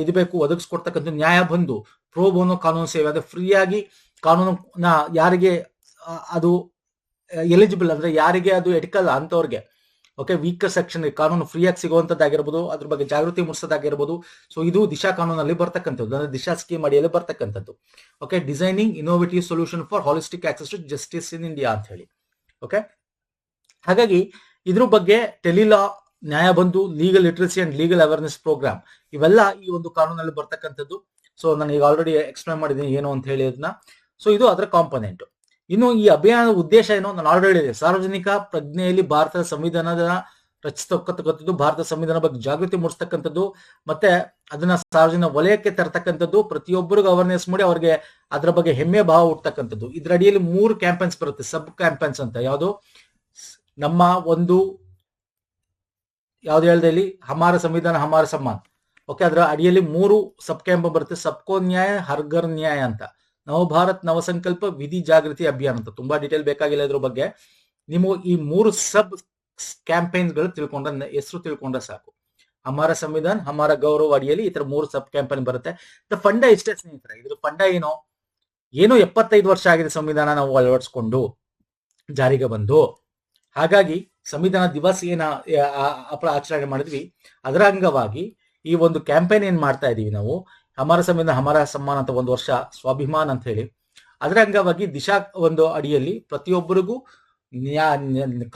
ಇದು ಬೇಕು ಒದಗಿಸ್ಕೊಡ್ತಕ್ಕಂಥ ನ್ಯಾಯ ಬಂಧು ಪ್ರೋ ಬೋನೋ ಕಾನೂನು ಸೇವೆ, ಅದು ಫ್ರೀ ಆಗಿ ಕಾನೂನು ಯಾರಿಗೆ ಅದು ಎಲಿಜಿಬಲ್ ಅಂದ್ರೆ ಯಾರಿಗೆ ಅದು ಎಟಿಕಲ್ ಅಂತವ್ರಿಗೆ, ಓಕೆ, ವೀಕರ್ ಸೆಕ್ಷನ್ ಕಾನೂನು ಫ್ರೀಯಾಗಿ ಸಿಗುವಂತದ್ದಾಗಿರ್ಬೋದು, ಅದ್ರ ಬಗ್ಗೆ ಜಾಗೃತಿ ಮೂಡಿಸೋದಾಗಿರ್ಬೋದು. ಸೊ ಇದು ದಿಶಾ ಕಾನೂನಲ್ಲಿ ಬರ್ತಕ್ಕಂಥದ್ದು, ಅಂದ್ರೆ ದಿಶಾ ಸ್ಕೀಮ್ ಅಡಿಯಲ್ಲಿ ಬರ್ತಕ್ಕಂಥದ್ದು. Okay, designing innovative solution for holistic access to justice in India ಅಂತ ಹೇಳಿ. ಓಕೆ, ಹಾಗಾಗಿ ಇದ್ರ ಬಗ್ಗೆ tele law, Nyaya Bandhu, legal literacy and legal awareness program ಇವೆಲ್ಲ ಈ ಒಂದು ಕಾನೂನಲ್ಲಿ ಬರ್ತಕ್ಕಂಥದ್ದು. ಸೊ ನಾನು ಈಗ ಆಲ್ರೆಡಿ ಎಕ್ಸ್ಪ್ಲೈನ್ ಮಾಡಿದ್ದೀನಿ ಏನು ಅಂತ ಹೇಳಿ ಅದನ್ನ. ಸೊ ಇದು ಅದರ ಕಾಂಪೊನೆಂಟ್. ಇನ್ನು ಈ ಅಭಿಯಾನದ ಉದ್ದೇಶ ಏನು, ನಾನು ಆಲ್ರೆಡಿ ಹೇಳಿದೆ. ಸಾರ್ವಜನಿಕ ಪ್ರಜ್ಞೆಯಲ್ಲಿ ಭಾರತದ ಸಂವಿಧಾನದ ರಚಿಸತಕ್ಕಂಥದ್ದು, ಭಾರತದ ಸಂವಿಧಾನ ಬಗ್ಗೆ ಜಾಗೃತಿ ಮೂಡಿಸ್ತಕ್ಕಂಥದ್ದು, ಮತ್ತೆ ಅದನ್ನ ಸಾರ್ವಜನಿಕ ವಲಯಕ್ಕೆ ತರತಕ್ಕಂಥದ್ದು, ಪ್ರತಿಯೊಬ್ಬರಿಗೂ ಅವೇರ್ನೆಸ್ ಮಾಡಿ ಅವ್ರಿಗೆ ಅದರ ಬಗ್ಗೆ ಹೆಮ್ಮೆ ಭಾವ ಹುಟ್ಟತಕ್ಕಂಥದ್ದು. ಇದ್ರ ಅಡಿಯಲ್ಲಿ 3 ಕ್ಯಾಂಪೇನ್ಸ್ ಬರುತ್ತೆ, ಸಬ್ ಕ್ಯಾಂಪೇನ್ಸ್ ಅಂತ. ಯಾವುದು ನಮ್ಮ ಒಂದು ಯಾವ್ದು ಹೇಳ್ದೆ ಇಲ್ಲಿ, ಹಮಾರ ಸಂವಿಧಾನ ಹಮಾರ ಸಮ್ಮಾನ್. ಓಕೆ, ಅದರ ಅಡಿಯಲ್ಲಿ 3 ಸಬ್ ಕ್ಯಾಂಪ್ ಬರುತ್ತೆ. ಸಬ್ಕೋ ನ್ಯಾಯ, ಹರ್ಘರ್ ನ್ಯಾಯ ಅಂತ, ನವ ಭಾರತ್ ನವ ಸಂಕಲ್ಪ, ವಿಧಿ ಜಾಗೃತಿ ಅಭಿಯಾನ ಅಂತ. ತುಂಬಾ ಡೀಟೇಲ್ ಬೇಕಾಗಿಲ್ಲ ಇದ್ರ ಬಗ್ಗೆ. ನೀವು ಈ 3 ಸಬ್ ಕ್ಯಾಂಪೇನ್ಸ್ ಗಳು ತಿಳ್ಕೊಂಡ್ರೆ, ಹೆಸರು ತಿಳ್ಕೊಂಡ್ರೆ ಸಾಕು. ಹಮಾರ ಸಂವಿಧಾನ ಹಮಾರ ಗೌರವ ಅಡಿಯಲ್ಲಿ ಈ ತರ 3 ಸಬ್ ಕ್ಯಾಂಪೇನ್ ಬರುತ್ತೆ. ಫಂಡ ಇಷ್ಟೇ ಸ್ನೇಹಿತರೆ. ಇದ್ರ ಫಂಡ ಏನು 75 ವರ್ಷ ಆಗಿದೆ ಸಂವಿಧಾನ ನಾವು ಅಳವಡಿಸ್ಕೊಂಡು ಜಾರಿಗೆ ಬಂದು. ಹಾಗಾಗಿ ಸಂವಿಧಾನ ದಿವಸ ಆಚರಣೆ ಮಾಡಿದ್ವಿ, ಅದರ ಅಂಗವಾಗಿ ಈ ಒಂದು ಕ್ಯಾಂಪೇನ್ ಏನ್ ಮಾಡ್ತಾ ಇದೀವಿ ನಾವು, ಹಮಾರ ಸಂವಿಧಾನ ಹಮಾರ ಸಮ್ಮಾನ್ ಅಂತ 1 ವರ್ಷ ಸ್ವಾಭಿಮಾನ್ ಅಂತ ಹೇಳಿ. ಅದರ ಅಂಗವಾಗಿ ದಿಶಾ ಒಂದು ಅಡಿಯಲ್ಲಿ ಪ್ರತಿಯೊಬ್ಬರಿಗೂ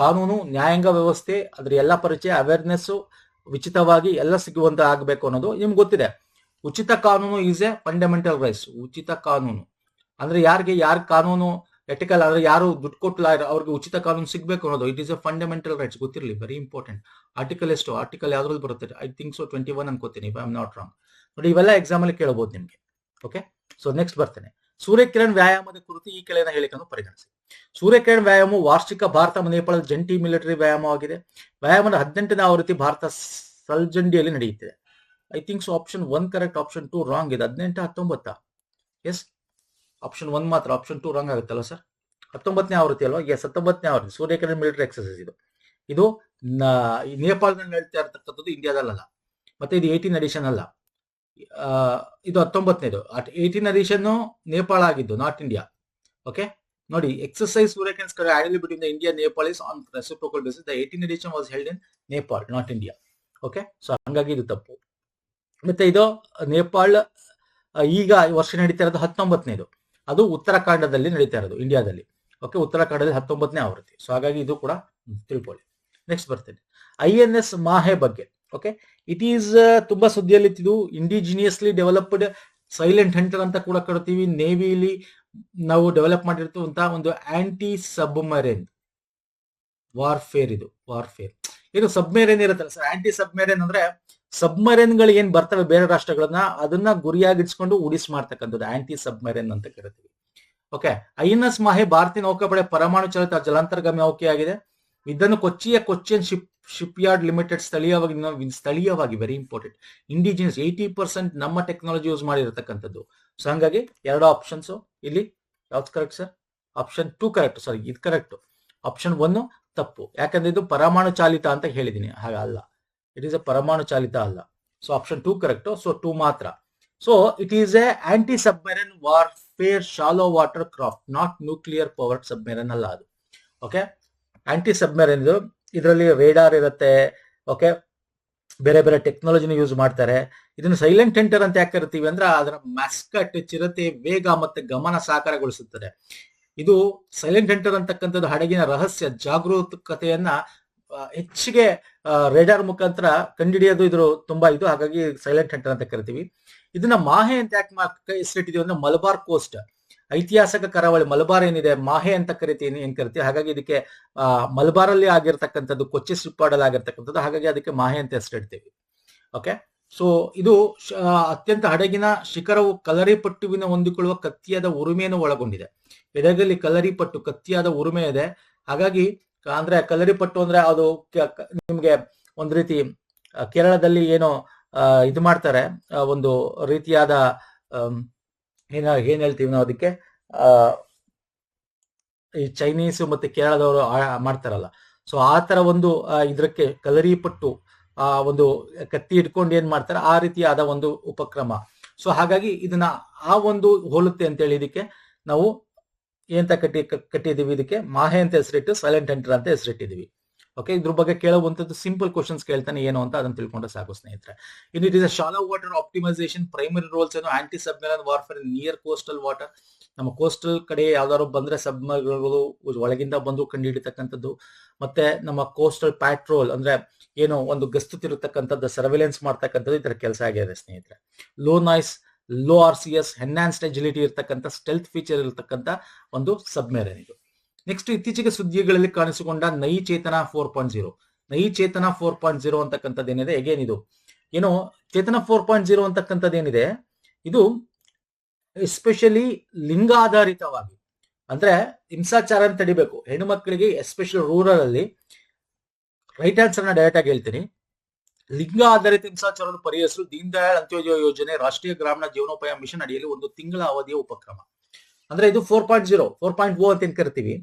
ಕಾನೂನು, ನ್ಯಾಯಾಂಗ ವ್ಯವಸ್ಥೆ, ಅದ್ರ ಎಲ್ಲ ಪರಿಚಯ, ಅವೇರ್ನೆಸ್ ಉಚಿತವಾಗಿ ಎಲ್ಲ ಸಿಗುವಂತ ಆಗ್ಬೇಕು ಅನ್ನೋದು ನಿಮ್ಗೆ ಗೊತ್ತಿದೆ. ಉಚಿತ ಕಾನೂನು ಈಸ್ ಎ ಫಂಡಮೆಂಟಲ್ ರೈಟ್ಸ್. ಉಚಿತ ಕಾನೂನು ಅಂದ್ರೆ ಯಾರ ಕಾನೂನು ಎಟಿಕಲ್ ಅಂದ್ರೆ ಯಾರು ದುಡ್ಡು ಕೊಟ್ಟಿಲ್ಲ ಅವ್ರಿಗೆ ಉಚಿತ ಕಾನೂನು ಸಿಗ್ಬೇಕು ಅನ್ನೋದು, it is A fundamental rights. ಗೊತ್ತಿರಲಿ, ವೆರಿ ಇಂಪಾರ್ಟೆಂಟ್. ಆರ್ಟಿಕಲ್ ಎಷ್ಟು, ಆರ್ಟಿಕಲ್ ಯಾವ್ದ್ರಲ್ಲಿ ಬರುತ್ತೆ, ಐ ಥಿಂಕ್ ಸೊ 21 ಅನ್ಕೋತೀನಿ, if I am not wrong. ನೋಡಿ, ಇವೆಲ್ಲ ಎಕ್ಸಾಮ್ ಅಲ್ಲಿ ಕೇಳಬಹುದು ನಿಮ್ಗೆ. ಓಕೆ, ಸೊ ನೆಕ್ಸ್ಟ್ ಬರ್ತೇನೆ. ಸೂರ್ಯಕಿರಣ್ ವ್ಯಾಯಾಮದ ಕುರಿತು ಈ ಕೆಳಗಿನ ಹೇಳಿಕೆಯನ್ನು ಪರಿಗಣಿಸಿ. ಸೂರ್ಯಕಿರಣ್ ವ್ಯಾಯಾಮ ವಾರ್ಷಿಕ ಭಾರತ ನೇಪಾಳದ ಜಂಟಿ ಮಿಲಿಟರಿ ವ್ಯಾಯಾಮವಾಗಿದೆ. ವ್ಯಾಯಾಮದ 18ನೇ ಆವೃತ್ತಿ ಭಾರತ ಸಲ್ಜಂಡಿಯಲ್ಲಿ ನಡೆಯುತ್ತಿದೆ. I think so option 1 correct, option 2 wrong ಇದೆ. 18 19 ಎಸ್, ಆಪ್ಷನ್ 1 ಮಾತ್ರ, ಆಪ್ಷನ್ 2 ರಾಂಗ್ ಆಗುತ್ತಲ್ಲ ಸರ್. 19ನೇ ಆವೃತ್ತಿ ಅಲ್ವಾ? ಎಸ್, 19ನೇ ಆವೃತ್ತಿ ಸೂರ್ಯಕಿರಣ್ ಮಿಲಿಟರಿ ಎಕ್ಸರ್ಸೈಸ್. ಇದು ನೇಪಾಳದಲ್ಲಿ ನಡೀತಾ ಇರತಕ್ಕಂಥದ್ದು, ಇಂಡಿಯಾದಲ್ಲ. ಮತ್ತೆ ಇದು 18 ಎಡಿಷನ್ ಅಲ್ಲ, ಇದು 19ನೇದು. 18 ಎಡಿಷನ್ ನೇಪಾಳ ಆಗಿದ್ದು, ನಾಟ್ ಇಂಡಿಯಾ. ಓಕೆ, ನೋಡಿ, exercise Surya Kiran annually between the India Nepal is on reciprocal basis. The 18 edition was held in Nepal, not India. Okay, so ಹಂಗಾಗಿ ಇದು ತಪ್ಪು. ಮತ್ತೆ ಇದು ನೇಪಾಳ ಈಗ ವರ್ಷ ನಡೀತಾ ಇರೋದು 19ನೇದು. ಅದು ಉತ್ತರಾಖಂಡದಲ್ಲಿ ನಡೀತಾ ಇರೋದು, ಇಂಡಿಯಾದಲ್ಲಿ. ಓಕೆ, ಉತ್ತರಾಖಂಡದಲ್ಲಿ 19ನೇ ಆವೃತ್ತಿ. ಸೊ ಹಾಗಾಗಿ ಇದು ಕೂಡ ತಿಳ್ಕೊಳ್ಳಿ. ನೆಕ್ಸ್ಟ್ ಬರ್ತೇನೆ, INS ಮಾಹೆ ಬಗ್ಗೆ. ಓಕೆ, ಇಟ್ ಈಸ್ ತುಂಬಾ ಸುದ್ದಿಯಲ್ಲಿ. ಇದು ಇಂಡಿಜಿನಿಯಸ್ಲಿ ಡೆವಲಪ್ಡ್ ಸೈಲೆಂಟ್ ಹಂಟರ್ ಅಂತ ಕೂಡ ಕರಿತೀವಿ. ನೇವಿಲಿ ನಾವು ಡೆವಲಪ್ ಮಾಡಿರ್ತಕ್ಕಂತಹ ಒಂದು ಆಂಟಿ ಸಬ್ಮರೈನ್ ವಾರ್ಫೇರ್. ಇದು ವಾರ್ಫೇರ್ ಇದು ಸಬ್ಮೆರೈನ್ ಇರುತ್ತಲ್ಲ ಸರ್. ಆಂಟಿ ಸಬ್ಮೆರೈನ್ ಅಂದ್ರೆ ಸಬ್ಮರೈನ್ ಗಳು ಏನ್ ಬರ್ತವೆ ಬೇರೆ ರಾಷ್ಟ್ರಗಳನ್ನ, ಅದನ್ನ ಗುರಿಯಾಗಿಡ್ಸ್ಕೊಂಡು ಉಡಿಸ್ ಮಾಡ್ತಕ್ಕಂಥದ್ದು ಆಂಟಿ ಸಬ್ಮರೈನ್ ಅಂತ ಕರಿತೀವಿ. ಓಕೆ, INS ಮಾಹೆ ಭಾರತೀಯ ನೌಕಾಪಡೆ ಪರಮಾಣು ಚಾಲಿತ ಜಲಾಂತರ್ಗಾಮಿ ನೌಕೆಯಾಗಿದೆ. ಇದನ್ನು ಕೊಚ್ಚಿಯನ್ ಶಿಪ್ ಯಾರ್ಡ್ ಲಿಮಿಟೆಡ್ ಸ್ಥಳೀಯವಾಗಿ ವೆರಿ ಇಂಪಾರ್ಟೆಂಟ್, ಇಂಡಿಜಿನಿಯಸ್ 80% ನಮ್ಮ ಟೆಕ್ನಾಲಜಿ ಯೂಸ್ ಮಾಡಿರತಕ್ಕಂಥದ್ದು. ಸೊ ಹಂಗಾಗಿ 2 ಆಪ್ಷನ್ಸ್ ಇಲ್ಲಿ. ಯಾವ್ದು correct sir? Option 2 correct. Sorry, ಇದು ಕರೆಕ್ಟ್. ಆಪ್ಷನ್ 1 ತಪ್ಪು, ಯಾಕಂದ್ರೆ ಇದು ಪರಮಾಣು ಚಾಲಿತ ಅಂತ ಹೇಳಿದೀನಿ, ಹಾಗಲ್ಲ. ಇಟ್ ಈಸ್ ಎ ಪರಮಾಣು ಚಾಲಿತ ಅಲ್ಲ. So option 2 correct. ಸೊ 2 ಮಾತ್ರ. So it is a anti submarine warfare shallow water craft, not nuclear powered submarine ಅಲ್ಲ ಅದು. ಓಕೆ, ಆಂಟಿ ಸಬ್ಮೆರೈನ್ ಇದರಲ್ಲಿ ರೇಡಾರ್ ಇರುತ್ತೆ. ಓಕೆ, ಬೇರೆ ಬೇರೆ ಟೆಕ್ನಾಲಜಿನ ಯೂಸ್ ಮಾಡ್ತಾರೆ. ಇದನ್ನು ಸೈಲೆಂಟ್ ಹಂಟರ್ ಅಂತ ಯಾಕೆ ಕರಿತೀವಿ ಅಂದ್ರೆ ಅದರ ಮ್ಯಾಸ್ಕಟ್ ಚಿರತೆ ವೇಗ ಮತ್ತೆ ಗಮನ ಸಾಕಾರಗೊಳಿಸುತ್ತದೆ. ಇದು ಸೈಲೆಂಟ್ ಹಂಟರ್ ಅಂತಕ್ಕಂಥದ್ದು ಹಡಗಿನ ರಹಸ್ಯ ಜಾಗರೂಕತೆಯನ್ನ ಹೆಚ್ಚಿಗೆ ರೇಡಾರ್ ಮುಖಾಂತರ ಕಂಡುಹಿಡಿಯೋದು ಇದ್ರ ತುಂಬಾ ಇದು. ಹಾಗಾಗಿ ಸೈಲೆಂಟ್ ಹಂಟರ್ ಅಂತ ಕರಿತೀವಿ. ಇದನ್ನ ಮಾಹೆ ಅಂತ ಯಾಕೆ ಹೆಸರಿಟ್ಟಿದೀವಿ ಅಂದ್ರೆ ಮಲಬಾರ್ ಕೋಸ್ಟ್, ಐತಿಹಾಸಿಕ ಕರಾವಳಿ ಮಲಬಾರ್ ಏನಿದೆ ಮಾಹೆ ಅಂತ ಏನ್ ಕರಿತೀವಿ. ಹಾಗಾಗಿ ಇದಕ್ಕೆ ಮಲಬಾರ್ ಅಲ್ಲಿ ಆಗಿರ್ತಕ್ಕಂಥದ್ದು, ಕೊಚ್ಚಿ ಸ್ಟ್ರಿಪ್ಪಾರ್ಡ್ ಆಗಿರ್ತಕ್ಕಂಥದ್ದು, ಹಾಗಾಗಿ ಅದಕ್ಕೆ ಮಾಹೆ ಅಂತ ಹೆಸರಿಡ್ತೀವಿ. ಓಕೆ, ಸೊ ಇದು ಅತ್ಯಂತ ಹಡಗಿನ ಶಿಖರವು ಕಲರಿಪಟ್ಟುವಿನ ಹೊಂದಿಕೊಳ್ಳುವ ಕತ್ತಿಯಾದ ಉರುಮೆಯನ್ನು ಒಳಗೊಂಡಿದೆ. ಎಡಗಲ್ಲಿ ಕಲರಿಪಟ್ಟು ಕತ್ತಿಯಾದ ಉರುಮೆ ಇದೆ. ಹಾಗಾಗಿ ಅಂದ್ರೆ ಕಲರಿಪಟ್ಟು ಅಂದ್ರೆ ಅದು ನಿಮ್ಗೆ ಒಂದ್ ರೀತಿ ಕೇರಳದಲ್ಲಿ ಏನೋ ಇದು ಮಾಡ್ತಾರೆ, ಒಂದು ರೀತಿಯಾದ ಏನ್ ಹೇಳ್ತೀವಿ ನಾವು ಅದಕ್ಕೆ, ಈ ಚೈನೀಸ್ ಮತ್ತೆ ಕೇರಳದವರು ಮಾಡ್ತಾರಲ್ಲ, ಸೊ ಆ ತರ ಒಂದು ಇದಕ್ಕೆ ಕಲರಿಪಟ್ಟು ಒಂದು ಕತ್ತಿ ಇಟ್ಕೊಂಡು ಏನ್ ಮಾಡ್ತಾರೆ ಆ ರೀತಿಯಾದ ಒಂದು ಉಪಕ್ರಮ. ಸೊ ಹಾಗಾಗಿ ಇದನ್ನ ಆ ಒಂದು ಹೋಲುತ್ತೆ ಅಂತ ಹೇಳಿ ಇದಕ್ಕೆ ನಾವು ಏನಂತ ಕಟ್ಟಿದೀವಿ, ಇದಕ್ಕೆ ಮಾಹೆ ಅಂತ ಹೆಸರಿಟ್ಟು ಸೈಲೆಂಟ್ ಹಂಟರ್ ಅಂತ ಹೆಸರಿಟ್ಟಿದೀವಿ. ಓಕೆ, ಇದ್ರ ಬಗ್ಗೆ ಕೇಳುವಂತದ್ದು ಸಿಂಪಲ್ ಕ್ವಶನ್ಸ್ ಕೇಳ್ತಾನೆ ಏನು ಅಂತ ಅದನ್ನ ತಿಳ್ಕೊಂಡ್ರೆ ಸಾಕು ಸ್ನೇಹಿತರೆ. In it is a shallow water optimisation primary roles ಏನು anti submarine warfare near coastal water. ನಮ್ಮ ಕೋಸ್ಟಲ್ ಕಡೆ ಯಾವ್ದಾದ್ರು ಬಂದ್ರೆ ಸಬ್ಮರ್ಗಳು ಒಳಗಿಂದ ಬಂದು ಕಂಡುಹಿಡಿತಕ್ಕಂಥದ್ದು, ಮತ್ತೆ ನಮ್ಮ ಕೋಸ್ಟಲ್ ಪ್ಯಾಟ್ರೋಲ್ ಅಂದ್ರೆ ಏನು ಒಂದು ಗಸ್ತು ತಿರುತ್ತಕ್ಕಂಥದ್ದು, ಸರ್ವೆಲೆನ್ಸ್ ಮಾಡ್ತಕ್ಕಂಥದ್ದು ಇದರ ಕೆಲಸ ಆಗಿದೆ ಸ್ನೇಹಿತರೆ. Low noise, low RCS, enhanced agility ಇರ್ತಕ್ಕಂಥ ಸ್ಟೆಲ್ತ್ ಫೀಚರ್ ಇರತಕ್ಕಂಥ ಒಂದು ಸಬ್ಮೆರೈನ್ ಇದು. ನೆಕ್ಸ್ಟ್, ಇತ್ತೀಚೆಗೆ ಸುದ್ದಿಗಳಲ್ಲಿ ಕಾಣಿಸಿಕೊಂಡ ನೈ ಚೇತನ 4.0. ನೈ ಚೇತನ 4.0 ಅಂತಕ್ಕಂಥದ್ದು ಏನಿದೆ, ಎಗೇನ್ ಇದು ಏನು ಚೇತನ 4.0 ಅಂತಕ್ಕಂಥದ್ದು ಏನಿದೆ, ಇದು ಎಸ್ಪೆಷಲಿ ಲಿಂಗಾಧಾರಿತವಾಗಿ ಅಂದ್ರೆ ಹಿಂಸಾಚಾರ ತಡಿಬೇಕು ಹೆಣ್ಣು ಮಕ್ಕಳಿಗೆ, ಎಸ್ಪೆಷಲಿ ರೂರಲ್ ಅಲ್ಲಿ. ರೈಟ್ ಆನ್ಸರ್ ನ ಡೈರೆಕ್ಟ್ ಆಗಿ ಹೇಳ್ತೀನಿ. ಲಿಂಗ ಆಧಾರಿತ ಹಿಂಸಾಚಾರವನ್ನು ಪರಿಹರಿಸಲು ದೀನ್ ದಯಾಳ್ ಅಂತ್ಯೋದಯ ಯೋಜನೆ ರಾಷ್ಟ್ರೀಯ ಗ್ರಾಮೀಣ ಜೀವನೋಪಾಯ ಮಿಷನ್ ಅಡಿಯಲ್ಲಿ ಒಂದು ತಿಂಗಳ ಅವಧಿಯ ಉಪಕ್ರಮ. ಅಂದ್ರೆ ಇದು 4.0, 4.0 ಅಂತ ಏನ್ ಕರಿತೀವಿ.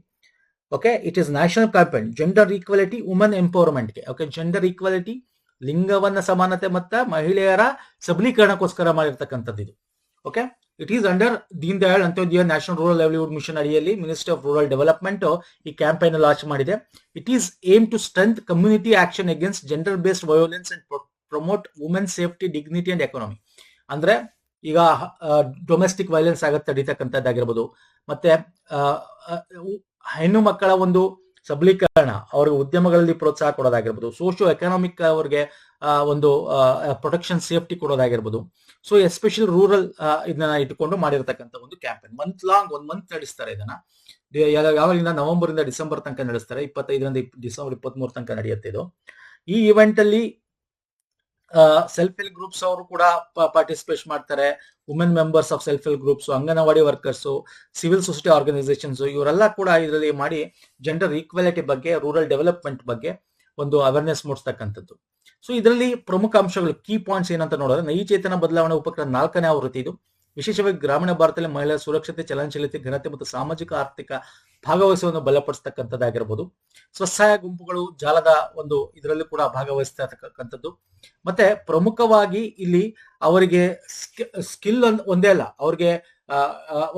Okay, it is national campaign gender equality women ಎಂಪವರ್ಮೆಂಟ್ಗೆ. ಓಕೆ, ಜೆಂಡರ್ ಈಕ್ವಾಲಿಟಿ ಲಿಂಗವನ್ನ ಸಮಾನತೆ ಮತ್ತು ಮಹಿಳೆಯರ ಸಬಲೀಕರಣಕ್ಕೋಸ್ಕರ ಮಾಡಿರ್ತಕ್ಕಂಥದ್ದು ಇದು. Okay, it is under Deen Dayal Antyodaya national rural livelihood mission ಅಡಿಯಲ್ಲಿ ಮಿನಿಸ್ಟ್ರಿ ಆಫ್ ರೂರಲ್ ಡೆವಲಪ್ಮೆಂಟ್ ಈ ಕ್ಯಾಂಪೇನ್ ಲಾಂಚ್ ಮಾಡಿದೆ. It is aim to strength community action against gender based violence and promote women safety, dignity and economy. ಅಂದ್ರೆ ಈಗ domestic violence ಆಗತ್ತೆ ತಡೀತಕ್ಕಂಥದ್ದಾಗಿರ್ಬೋದು, ಮತ್ತೆ ಹೆಣ್ಣು ಮಕ್ಕಳ ಒಂದು ಸಬಲೀಕರಣ, ಅವ್ರಿಗೆ ಉದ್ಯಮಗಳಲ್ಲಿ ಪ್ರೋತ್ಸಾಹ ಕೊಡೋದಾಗಿರ್ಬೋದು, ಸೋಶಿಯೋ ಎಕನಾಮಿಕ್ ಅವ್ರಿಗೆ ಒಂದು ಪ್ರೊಟೆಕ್ಷನ್ ಸೇಫ್ಟಿ ಕೊಡೋದಾಗಿರ್ಬೋದು. ಸೊ ಎಸ್ಪೆಷಲಿ ರೂರಲ್ ಇದನ್ನ ಇಟ್ಕೊಂಡು ಮಾಡಿರ್ತಕ್ಕಂಥ ಒಂದು ಕ್ಯಾಂಪೇನ್. ಮಂತ್ ಲಾಂಗ್ 1 ಮಂತ್ ನಡೆಸ್ತಾರೆ ಇದನ್ನ. ಯಾವಾಗಿಂದ ನವೆಂಬರ್ ಇಂದ ಡಿಸೆಂಬರ್ ತನಕ ನಡೆಸ್ತಾರೆ. 25ರಿಂದ ಡಿಸೆಂಬರ್ 23 ತನಕ ನಡೆಯುತ್ತೆ ಇದು. ಈ ಇವೆಂಟ್ ಅಲ್ಲಿ ಸೆಲ್ಫ್ ಹೆಲ್ಪ್ ಗ್ರೂಪ್ಸ್ ಅವರು ಕೂಡ ಪಾರ್ಟಿಸಿಪೇಟ್ ಮಾಡ್ತಾರೆ. Women members of self help groups, anganwadi workers, civil society organisations ಇವರೆಲ್ಲ ಕೂಡ ಇದರಲ್ಲಿ ಮಾಡಿ ಜೆಂಡರ್ ಈಕ್ವಾಲಿಟಿ ಬಗ್ಗೆ, ರೂರಲ್ ಡೆವಲಪ್ಮೆಂಟ್ ಬಗ್ಗೆ ಒಂದು ಅವೇರ್ನೆಸ್ ಮೂಡಿಸ್ತಕ್ಕಂಥದ್ದು. ಸೊ ಇದರಲ್ಲಿ ಪ್ರಮುಖ ಅಂಶಗಳು, ಕೀ ಪಾಯಿಂಟ್ಸ್ ಏನಂತ ನೋಡಿದ್ರೆ, ನೈ ಚೇತನ ಬದಲಾವಣೆ ಉಪಕ್ರಮ 4ನೇ ಆವೃತ್ತಿ ಇದು. ವಿಶೇಷವಾಗಿ ಗ್ರಾಮೀಣ ಭಾರತದಲ್ಲಿ ಮಹಿಳೆಯರ ಸುರಕ್ಷತೆ, ಚಲನಶೀಲತೆ, ಘನತೆ ಮತ್ತು ಸಾಮಾಜಿಕ ಆರ್ಥಿಕ ಭಾಗವಹಿಸುವನ್ನು ಬಲಪಡಿಸತಕ್ಕಂಥದ್ದಾಗಿರ್ಬೋದು. ಸ್ವಸಹಾಯ ಗುಂಪುಗಳು ಜಾಲದ ಒಂದು ಇದರಲ್ಲಿ ಕೂಡ ಭಾಗವಹಿಸ್ತಕ್ಕಂಥದ್ದು. ಮತ್ತೆ ಪ್ರಮುಖವಾಗಿ ಇಲ್ಲಿ ಅವರಿಗೆ ಸ್ಕಿಲ್ ಒಂದೇ ಅಲ್ಲ, ಅವ್ರಿಗೆ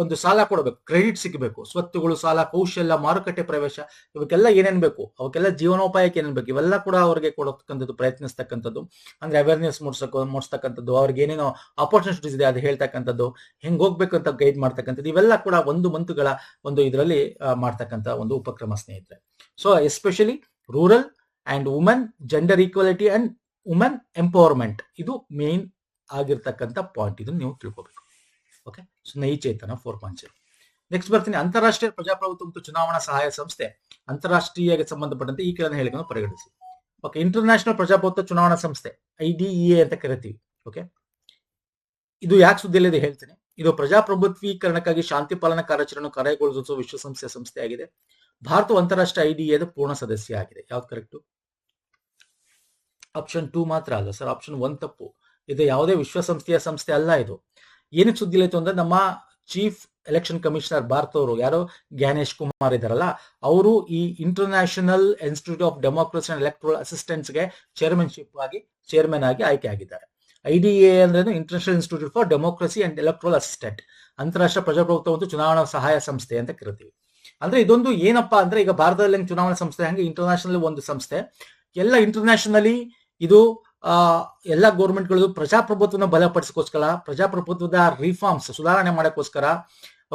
ಒಂದು ಸಾಲ ಕೊಡಬೇಕು, ಕ್ರೆಡಿಟ್ ಸಿಗಬೇಕು, ಸ್ವತ್ತುಗಳು, ಸಾಲ, ಕೌಶಲ್ಯ, ಮಾರುಕಟ್ಟೆ ಪ್ರವೇಶ, ಇವಕ್ಕೆಲ್ಲ ಏನೇನ್ ಬೇಕು, ಅವಕ್ಕೆಲ್ಲ ಜೀವನೋಪಾಯಕ್ಕೆ ಏನೇನ್ ಬೇಕು, ಇವೆಲ್ಲ ಕೂಡ ಅವ್ರಿಗೆ ಕೊಡತಕ್ಕಂಥದ್ದು, ಪ್ರಯತ್ನಿಸ್ತಕ್ಕಂಥದ್ದು. ಅಂದ್ರೆ ಅವೇರ್ನೆಸ್ ಮೂಡಿಸ್ತಕ್ಕಂಥದ್ದು, ಅವ್ರಿಗೆ ಏನೇನೋ ಆಪರ್ಚುನಿಟೀಸ್ ಇದೆ ಅದು ಹೇಳ್ತಕ್ಕಂಥದ್ದು, ಹೆಂಗ್ ಹೋಗ್ಬೇಕು ಅಂತ ಗೈಡ್ ಮಾಡ್ತಕ್ಕಂಥದ್ದು, ಇವೆಲ್ಲ ಕೂಡ 1 ಮಂತ್ಗಳ ಒಂದು ಇದರಲ್ಲಿ ಮಾಡ್ತಕ್ಕಂಥ ಒಂದು ಉಪಕ್ರಮ ಸ್ನೇಹಿತರೆ. So especially rural and women, gender equality and women empowerment, ಇದು ಮೇನ್ ಆಗಿರ್ತಕ್ಕಂಥ ಪಾಯಿಂಟ್. ಇದನ್ನು ನೀವು ತಿಳ್ಕೋಬೇಕು. ಓಕೆ, ಸೊ ನೈ ಚೇತನ 4.0. ನೆಕ್ಸ್ಟ್ ಬರ್ತೀನಿ, ಅಂತಾರಾಷ್ಟ್ರೀಯ ಪ್ರಜಾಪ್ರಭುತ್ವ ಮತ್ತು ಚುನಾವಣಾ ಸಹಾಯ ಸಂಸ್ಥೆ ಅಂತಾರಾಷ್ಟ್ರೀಯಕ್ಕೆ ಸಂಬಂಧಪಟ್ಟಂತೆ ಈ ಕೆಳಗಿನ ಹೇಳಿಕೆಯನ್ನು ಪರಿಗಣಿಸಿ. ಓಕೆ, ಇಂಟರ್ನ್ಯಾಷನಲ್ ಪ್ರಜಾಪ್ರಭುತ್ವ ಚುನಾವಣಾ ಸಂಸ್ಥೆ IDEA ಅಂತ ಕರಿತೀವಿ. ಓಕೆ, ಇದು ಯಾಕೆ ಸುದ್ದಿಯಲ್ಲಿದೆ ಹೇಳ್ತೀನಿ. ಇದು ಪ್ರಜಾಪ್ರಭುತ್ವೀಕರಣಕ್ಕಾಗಿ ಶಾಂತಿ ಪಾಲನಾ ಕಾರ್ಯಾಚರಣೆ ಕಾರ್ಯಗೊಳಿಸುವ ವಿಶ್ವಸಂಸ್ಥೆಯ ಸಂಸ್ಥೆಯಾಗಿದೆ. ಭಾರತವು ಅಂತಾರಾಷ್ಟ್ರೀಯ IDEAದ ಪೂರ್ಣ ಸದಸ್ಯ ಆಗಿದೆ. ಯಾವ್ದು ಕರೆಕ್ಟು? ಆಪ್ಷನ್ 2 ಮಾತ್ರ ಅಲ್ಲ ಸರ್, ಆಪ್ಷನ್ 1 ತಪ್ಪು. ಇದು ಯಾವುದೇ ವಿಶ್ವಸಂಸ್ಥೆಯ ಸಂಸ್ಥೆ ಅಲ್ಲ. ಇದು ಏನಕ್ಕೆ ಸುದ್ದಿ ಆಯ್ತು ಅಂದ್ರೆ, ನಮ್ಮ ಚೀಫ್ ಎಲೆಕ್ಷನ್ ಕಮಿಷನರ್ ಭಾರತವರು ಯಾರು ಜ್ಞಾನೇಶ್ ಕುಮಾರ್ ಇದಾರಲ್ಲ, ಅವರು ಈ international institute of democracy and electoral ಅಸಿಸ್ಟೆನ್ಸ್ಗೆ ಚೇರ್ಮನ್ ಆಗಿ ಆಯ್ಕೆ ಆಗಿದ್ದಾರೆ. IDEA ಅಂದ್ರೆ international institute for democracy and electoral assistant, ಅಂತಾರಾಷ್ಟ್ರೀಯ ಪ್ರಜಾಪ್ರಭುತ್ವ ಮತ್ತು ಚುನಾವಣಾ ಸಹಾಯ ಸಂಸ್ಥೆ ಅಂತ ಕರಿತೀವಿ. ಅಂದ್ರೆ ಇದೊಂದು ಏನಪ್ಪಾ ಅಂದ್ರೆ, ಈಗ ಭಾರತದಲ್ಲಿ ಚುನಾವಣಾ ಸಂಸ್ಥೆ ಹಂಗೆ ಇಂಟರ್ನ್ಯಾಷನಲ್ ಒಂದು ಸಂಸ್ಥೆ, ಎಲ್ಲ ಇಂಟರ್ನ್ಯಾಷನಲಿ ಇದು ಎಲ್ಲ ಗೌರ್ಮೆಂಟ್ಗಳು ಪ್ರಜಾಪ್ರಭುತ್ವನ ಬಲಪಡಿಸೋಸ್ಕರ, ಪ್ರಜಾಪ್ರಭುತ್ವದ ರಿಫಾರ್ಮ್ಸ್ ಸುಧಾರಣೆ ಮಾಡೋಕ್ಕೋಸ್ಕರ,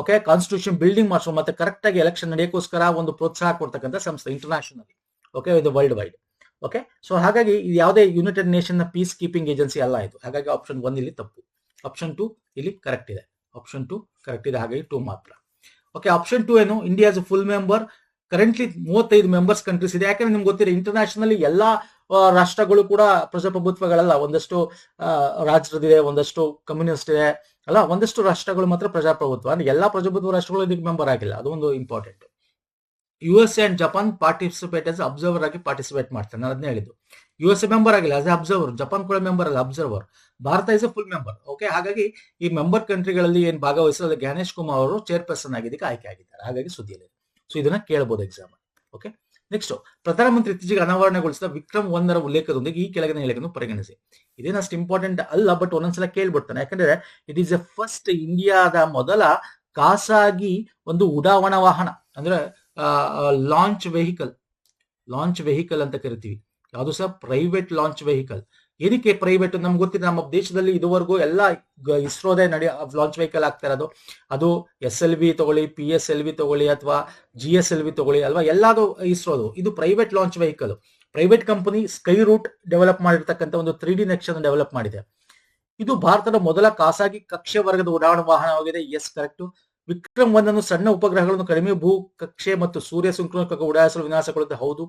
ಓಕೆ, ಕಾನ್ಸ್ಟಿಟ್ಯೂಷನ್ ಬಿಲ್ಡಿಂಗ್ ಮಾಡಿಸೋ ಮತ್ತೆ ಕರೆಕ್ಟ್ ಆಗಿ ಎಲೆಕ್ಷನ್ ನಡೆಯೋಕ್ಕೋಸ್ಕರ ಒಂದು ಪ್ರೋತ್ಸಾಹ ಕೊಡ್ತಕ್ಕಂಥ ಸಂಸ್ಥೆ ಇಂಟರ್ನ್ಯಾಷನಲ್, ಓಕೆ, ಇದು ವರ್ಲ್ಡ್ ವೈಡ್. ಓಕೆ, ಸೊ ಹಾಗಾಗಿ ಇದು ಯಾವುದೇ ಯುನೈಟೆಡ್ ನೇಷನ್ ನ ಪೀಸ್ ಕೀಪಿಂಗ್ ಏಜೆನ್ಸಿ ಅಲ್ಲ ಇದು. ಹಾಗಾಗಿ ಆಪ್ಷನ್ 1 ಇಲ್ಲಿ ತಪ್ಪು. ಆಪ್ಷನ್ 2 ಇಲ್ಲಿ ಕರೆಕ್ಟ್ ಇದೆ. ಆಪ್ಷನ್ 2 ಕರೆಕ್ಟ್ ಇದೆ, ಹಾಗಾಗಿ 2 ಮಾತ್ರ. ಓಕೆ, ಆಪ್ಷನ್ 2 ಏನು, India is full member. Currently 35 members countries ಇದೆ. ಯಾಕಂದ್ರೆ ನಿಮ್ಗೆ ಗೊತ್ತಿದೆ, ಇಂಟರ್ನ್ಯಾಷನಲಿ ಎಲ್ಲಾ ರಾಷ್ಟ್ರಗಳು ಕೂಡ ಪ್ರಜಾಪ್ರಭುತ್ವಗಳಲ್ಲ. ಒಂದಷ್ಟು ರಾಜ್ಯದಿದೆ, ಒಂದಷ್ಟು ಕಮ್ಯುನಿಸ್ಟ್ ಇದೆ ಅಲ್ಲ, ಒಂದಷ್ಟು ರಾಷ್ಟ್ರಗಳು ಮಾತ್ರ ಪ್ರಜಾಪ್ರಭುತ್ವ. ಅಂದ್ರೆ ಎಲ್ಲಾ ಪ್ರಜಾಪ್ರಭುತ್ವ ರಾಷ್ಟ್ರಗಳು ಇದಕ್ಕೆ ಮೆಂಬರ್ ಆಗಿಲ್ಲ, ಅದು ಒಂದು important. USA and Japan participate as observer ಆಗಿ ಪಾರ್ಟಿಸಿಪೇಟ್ ಮಾಡ್ತಾರೆ. ನಾನು ಅದನ್ನೇ ಹೇಳಿದ್ದು. USA ಮೆಂಬರ್ ಆಗಿಲ್ಲ, ಆಸ್ ಎ ಅಬ್ಸರ್ವರ್. ಜಪಾನ್ ಕೂಡ ಮೆಂಬರ್ ಅಲ್ಲ, observer. Bharat is A full member. Okay, ಹಾಗಾಗಿ ಈ ಮೆಂಬರ್ ಕಂಟ್ರಿಗಳಲ್ಲಿ ಏನ್ ಭಾಗವಹಿಸಲು ಜ್ಞಾನೇಶ್ ಕುಮಾರ್ ಅವರು ಚೇರ್ಪರ್ಸನ್ ಆಗಿದ್ದಕ್ಕೆ ಆಯ್ಕೆ ಆಗಿದ್ದಾರೆ. ಹಾಗಾಗಿ ಸುದ್ದಿಯಲ್ಲಿ, ಸೊ ಇದನ್ನ ಕೇಳಬಹುದು ಎಕ್ಸಾಮ್. ಓಕೆ, ನೆಕ್ಸ್ಟ್, ಪ್ರಧಾನಮಂತ್ರಿ ಇತ್ತೀಚೆಗೆ ಅನಾವರಣಗೊಳಿಸಿದ ವಿಕ್ರಮ್ 1 ಉಲ್ಲೇಖದೊಂದಿಗೆ ಈ ಕೆಳಗಿನ ಹೇಳಿಕೆಯನ್ನು ಪರಿಗಣಿಸಿ. ಇದೇನಷ್ಟು ಇಂಪಾರ್ಟೆಂಟ್ ಅಲ್ಲ, ಬಟ್ ಒಂದೊಂದ್ಸಲ ಕೇಳ್ಬಿಡ್ತಾನೆ. ಯಾಕಂದ್ರೆ ಇಟ್ ಈಸ್ ಎ ಫಸ್ಟ್ ಇಂಡಿಯಾದ ಮೊದಲ ಖಾಸಗಿ ಒಂದು ಉಡಾವಣಾ ವಾಹನ, ಅಂದ್ರೆ ಲಾಂಚ್ ವೆಹಿಕಲ್ ಅಂತ ಕರಿತೀವಿ. ಯಾವುದು ಸಹ ಪ್ರೈವೇಟ್ ಲಾಂಚ್ ವೆಹಿಕಲ್. ಏನಕ್ಕೆ ಪ್ರೈವೇಟ್ ನಮ್ಗೆ ಗೊತ್ತಿದೆ. ನಮ್ಮ ದೇಶದಲ್ಲಿ ಇದುವರೆಗೂ ಎಲ್ಲ ಇಸ್ರೋದೇ ಲಾಂಚ್ ವೆಹಿಕಲ್ ಆಗ್ತಾ ಇರೋದು. ಅದು SLV ತಗೊಳ್ಳಿ, PSLV ತಗೊಳ್ಳಿ, ಅಥವಾ GSLV ತಗೊಳ್ಳಿ ಅಲ್ವಾ, ಎಲ್ಲಾದು ಇಸ್ರೋದು. ಇದು private launch vehicle. Private company Skyroot develop ಮಾಡಿರ್ತಕ್ಕಂಥ ಒಂದು 3D ನಕ್ಷೆಯನ್ನು ಡೆವಲಪ್ ಮಾಡಿದೆ. ಇದು ಭಾರತದ ಮೊದಲ ಖಾಸಗಿ ಕಕ್ಷೆ ವರ್ಗದ ಉಡಾವಣಾ ವಾಹನವಾಗಿದೆ. S, correct. ವಿಕ್ರಮ್ 1 ಸಣ್ಣ ಉಪಗ್ರಹಗಳನ್ನು ಕಡಿಮೆ ಭೂ ಕಕ್ಷೆ ಮತ್ತು ಸೂರ್ಯ ಸಂಕಲನಕ್ಕೆ ಉಡಾಯಿಸಲು ವಿನ್ಯಾಸಗೊಳ್ಳುತ್ತದೆ. ಹೌದು.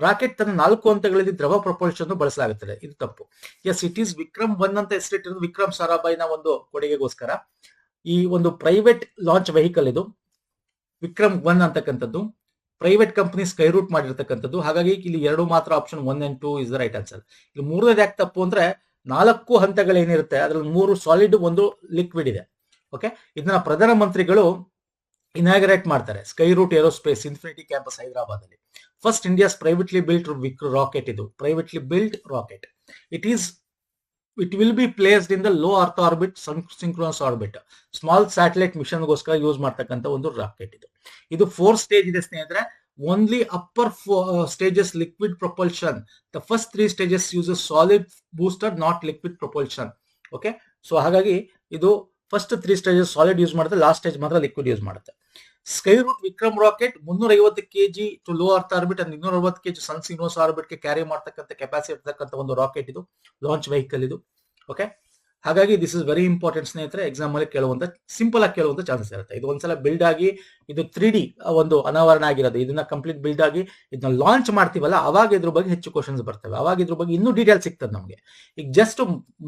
ರಾಕೆಟ್ ತನ್ನ 4 ಹಂತಗಳಲ್ಲಿ ದ್ರವ ಪ್ರಪಲ್ಷನ್ ಬಳಸಲಾಗುತ್ತದೆ. ಇದು ತಪ್ಪು. ಎಸ್, ಇಟ್ ಈಸ್ ವಿಕ್ರಮ್ 1 ಅಂತ ಹೆಸರಿಟ್ಟಿರೋದು ವಿಕ್ರಮ್ ಸಾರಾಭಾಯಿನ ಒಂದು ಕೊಡುಗೆಗೋಸ್ಕರ. ಈ ಒಂದು ಪ್ರೈವೇಟ್ ಲಾಂಚ್ ವೆಹಿಕಲ್ ಇದು ವಿಕ್ರಮ್ 1 ಅಂತಕ್ಕಂಥದ್ದು. ಪ್ರೈವೇಟ್ ಕಂಪನಿ ಸ್ಕೈ ರೂಟ್ ಮಾಡಿರ್ತಕ್ಕಂಥದ್ದು. ಹಾಗಾಗಿ ಇಲ್ಲಿ 2 ಮಾತ್ರ, option 1 and 2 is the right answer. ಇಲ್ಲಿ 3ನೇದು ಯಾಕೆ ತಪ್ಪು ಅಂದ್ರೆ 4 ಹಂತಗಳೇನಿರುತ್ತೆ ಅದ್ರಲ್ಲಿ 3 ಸಾಲಿಡ್, 1 ಲಿಕ್ವಿಡ್ ಇದೆ. ಓಕೆ, ಇದನ್ನ ಪ್ರಧಾನಮಂತ್ರಿಗಳು ಇನಾಗ್ರೇಟ್ ಮಾಡ್ತಾರೆ. Skyroot aerospace infinity campus Hyderabad ಅಲ್ಲಿ. First India's privately built rocket. ಇದು privately built rocket. It will be placed in the low earth orbit, synchronous orbit, small satellite mission ಗೋಸ್ಕರ ಯೂಸ್ ಮಾಡ್ತಕ್ಕಂಥ ಒಂದು rocket ಇದು. ಇದು 4 ಸ್ಟೇಜ್ ಇದೆ ಸ್ನೇಹಿತರೆ. Only upper stages liquid propulsion. The first 3 stages uses solid booster, not liquid propulsion. Okay, so ಹಾಗಾಗಿ ಇದು first 3 stages ಸಾಲಿಡ್ ಯೂಸ್ ಮಾಡುತ್ತೆ, ಲಾಸ್ಟ್ ಸ್ಟೇಜ್ ಮಾತ್ರ ಲಿಕ್ವಿಡ್ ಯೂಸ್ ಮಾಡುತ್ತೆ. Skyroot Vikram rocket 350 kg to low earth orbit and 260 kg sun synchronous orbit ಗೆ carry ಮಾಡ್ತಕ್ಕಂಥ capacity ಇರ್ತಕ್ಕಂಥ ಒಂದು ರಾಕೆಟ್ ಇದು, ಲಾಂಚ್ ವೆಹಿಕಲ್ ಇದು. ಓಕೆ, ಹಾಗಾಗಿ ದಿಸ್ ಇಸ್ ವೆರಿ ಇಂಪಾರ್ಟೆಂಟ್ ಸ್ನೇಹಿತರೆ. ಎಕ್ಸಾಮ್ ಅಲ್ಲಿ ಕೇಳುವಂತ, ಸಿಂಪಲ್ ಆಗಿ ಕೇಳುವಂತ ಚಾನ್ಸಸ್ ಇರುತ್ತೆ. ಇದು ಒಂದ್ಸಲ ಬಿಲ್ಡ್ ಆಗಿ, ಇದು 3D ಒಂದು ಅನಾವರಣ ಆಗಿರೋದು. ಇದನ್ನ ಕಂಪ್ಲೀಟ್ ಬಿಲ್ಡ್ ಆಗಿ ಇದನ್ನ ಲಾಂಚ್ ಮಾಡ್ತೀವಲ್ಲ, ಅವಾಗ ಇದ್ರ ಬಗ್ಗೆ ಹೆಚ್ಚು ಕ್ವಶನ್ಸ್ ಬರ್ತವೆ. ಅವಾಗ ಇದ್ರ ಬಗ್ಗೆ ಇನ್ನೂ ಡೀಟೇಲ್ ಸಿಗ್ತದೆ ನಮಗೆ. ಈಗ ಜಸ್ಟ್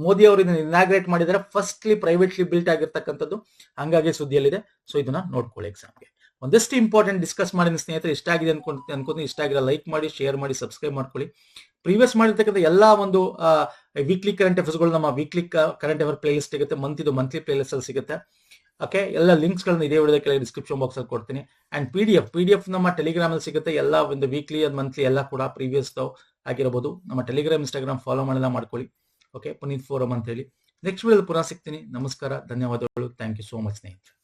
ಮೋದಿ ಅವರು ಇದನ್ನ ಇನಾಗ್ರೇಟ್ ಮಾಡಿದರೆ, ಫಸ್ಟ್ಲಿ ಪ್ರೈವೇಟ್ಲಿ ಬಿಲ್ಟ್ ಆಗಿರ್ತಕ್ಕಂಥದ್ದು. ಹಂಗಾಗಿ ಸುದ್ದಿಯಲ್ಲಿದೆ. ಸೊ ಇದನ್ನ ನೋಡ್ಕೊಳ್ಳಿ ಎಕ್ಸಾಮ್ಗೆ. ಒಂದಷ್ಟು ಇಂಪಾರ್ಟೆಂಟ್ ಡಿಸ್ಕಸ್ ಮಾಡಿದ ಸ್ನೇಹಿತರೆ. ಇಷ್ಟ ಆಗಿದೆ ಅನ್ಕೊಂಡು ಇಷ್ಟ ಆಗಿರೋ ಲೈಕ್ ಮಾಡಿ, ಶೇರ್ ಮಾಡಿ, ಸಬ್ಸ್ಕ್ರೈಬ್ ಮಾಡ್ಕೊಳ್ಳಿ. ಪ್ರೀವಿಯಸ್ ಮಾಡಿರ್ತಕ್ಕಂಥ ಎಲ್ಲಾ ಒಂದು ವೀಕ್ಲಿ ಕರೆಂಟ್ ಅಫೇರ್ಸ್ಗಳು ನಮ್ಮ weekly current affair play list ಸಿಗುತ್ತೆ. ಮಂತ್ಲಿ ಪ್ಲೇ ಲಿಸ್ಟ್ ಅಲ್ಲಿ ಸಿಗುತ್ತೆ. ಓಕೆ, ಎಲ್ಲ ಲಿಂಕ್ಸ್ ಗಳನ್ನ ಇದೇ ವಿಡಿಯೋದ ಕೆಳಗೆ ಡಿಸ್ಕ್ರಿಪ್ಷನ್ ಬಾಕ್ಸ್ ಅಲ್ಲಿ ಕೊಡ್ತೀನಿ. ಅಂಡ್ PDF ನಮ್ಮ ಟೆಲಿಗ್ರಾಮ್ ಅಲ್ಲಿ ಸಿಗುತ್ತೆ. ಎಲ್ಲ ಒಂದು ವೀಕ್ಲಿ ಮಂತ್ಲಿ ಎಲ್ಲ ಕೂಡ ಪ್ರೀವಿಯಸ್ ಆಗಿರಬಹುದು. ನಮ್ಮ ಟೆಲಿಗ್ರಾಮ್, ಇನ್ಸ್ಟಾಗ್ರಾಮ್ ಫಾಲೋ ಮಾಡಿಲ್ಲ ಮಾಡ್ಕೊಳ್ಳಿ. ಓಕೆ, ಪುನೀತ್ ಫೋರಂ ಅಂತ ಹೇಳಿ. ನೆಕ್ಸ್ಟ್ ವಿಡಿಯೋದಲ್ಲಿ ಪುನಃ ಸಿಗ್ತೀನಿ. ನಮಸ್ಕಾರ, ಧನ್ಯವಾದಗಳು. ಥ್ಯಾಂಕ್ ಯು ಸೋ ಮಚ್ ಸ್ನೇಹಿತರೆ.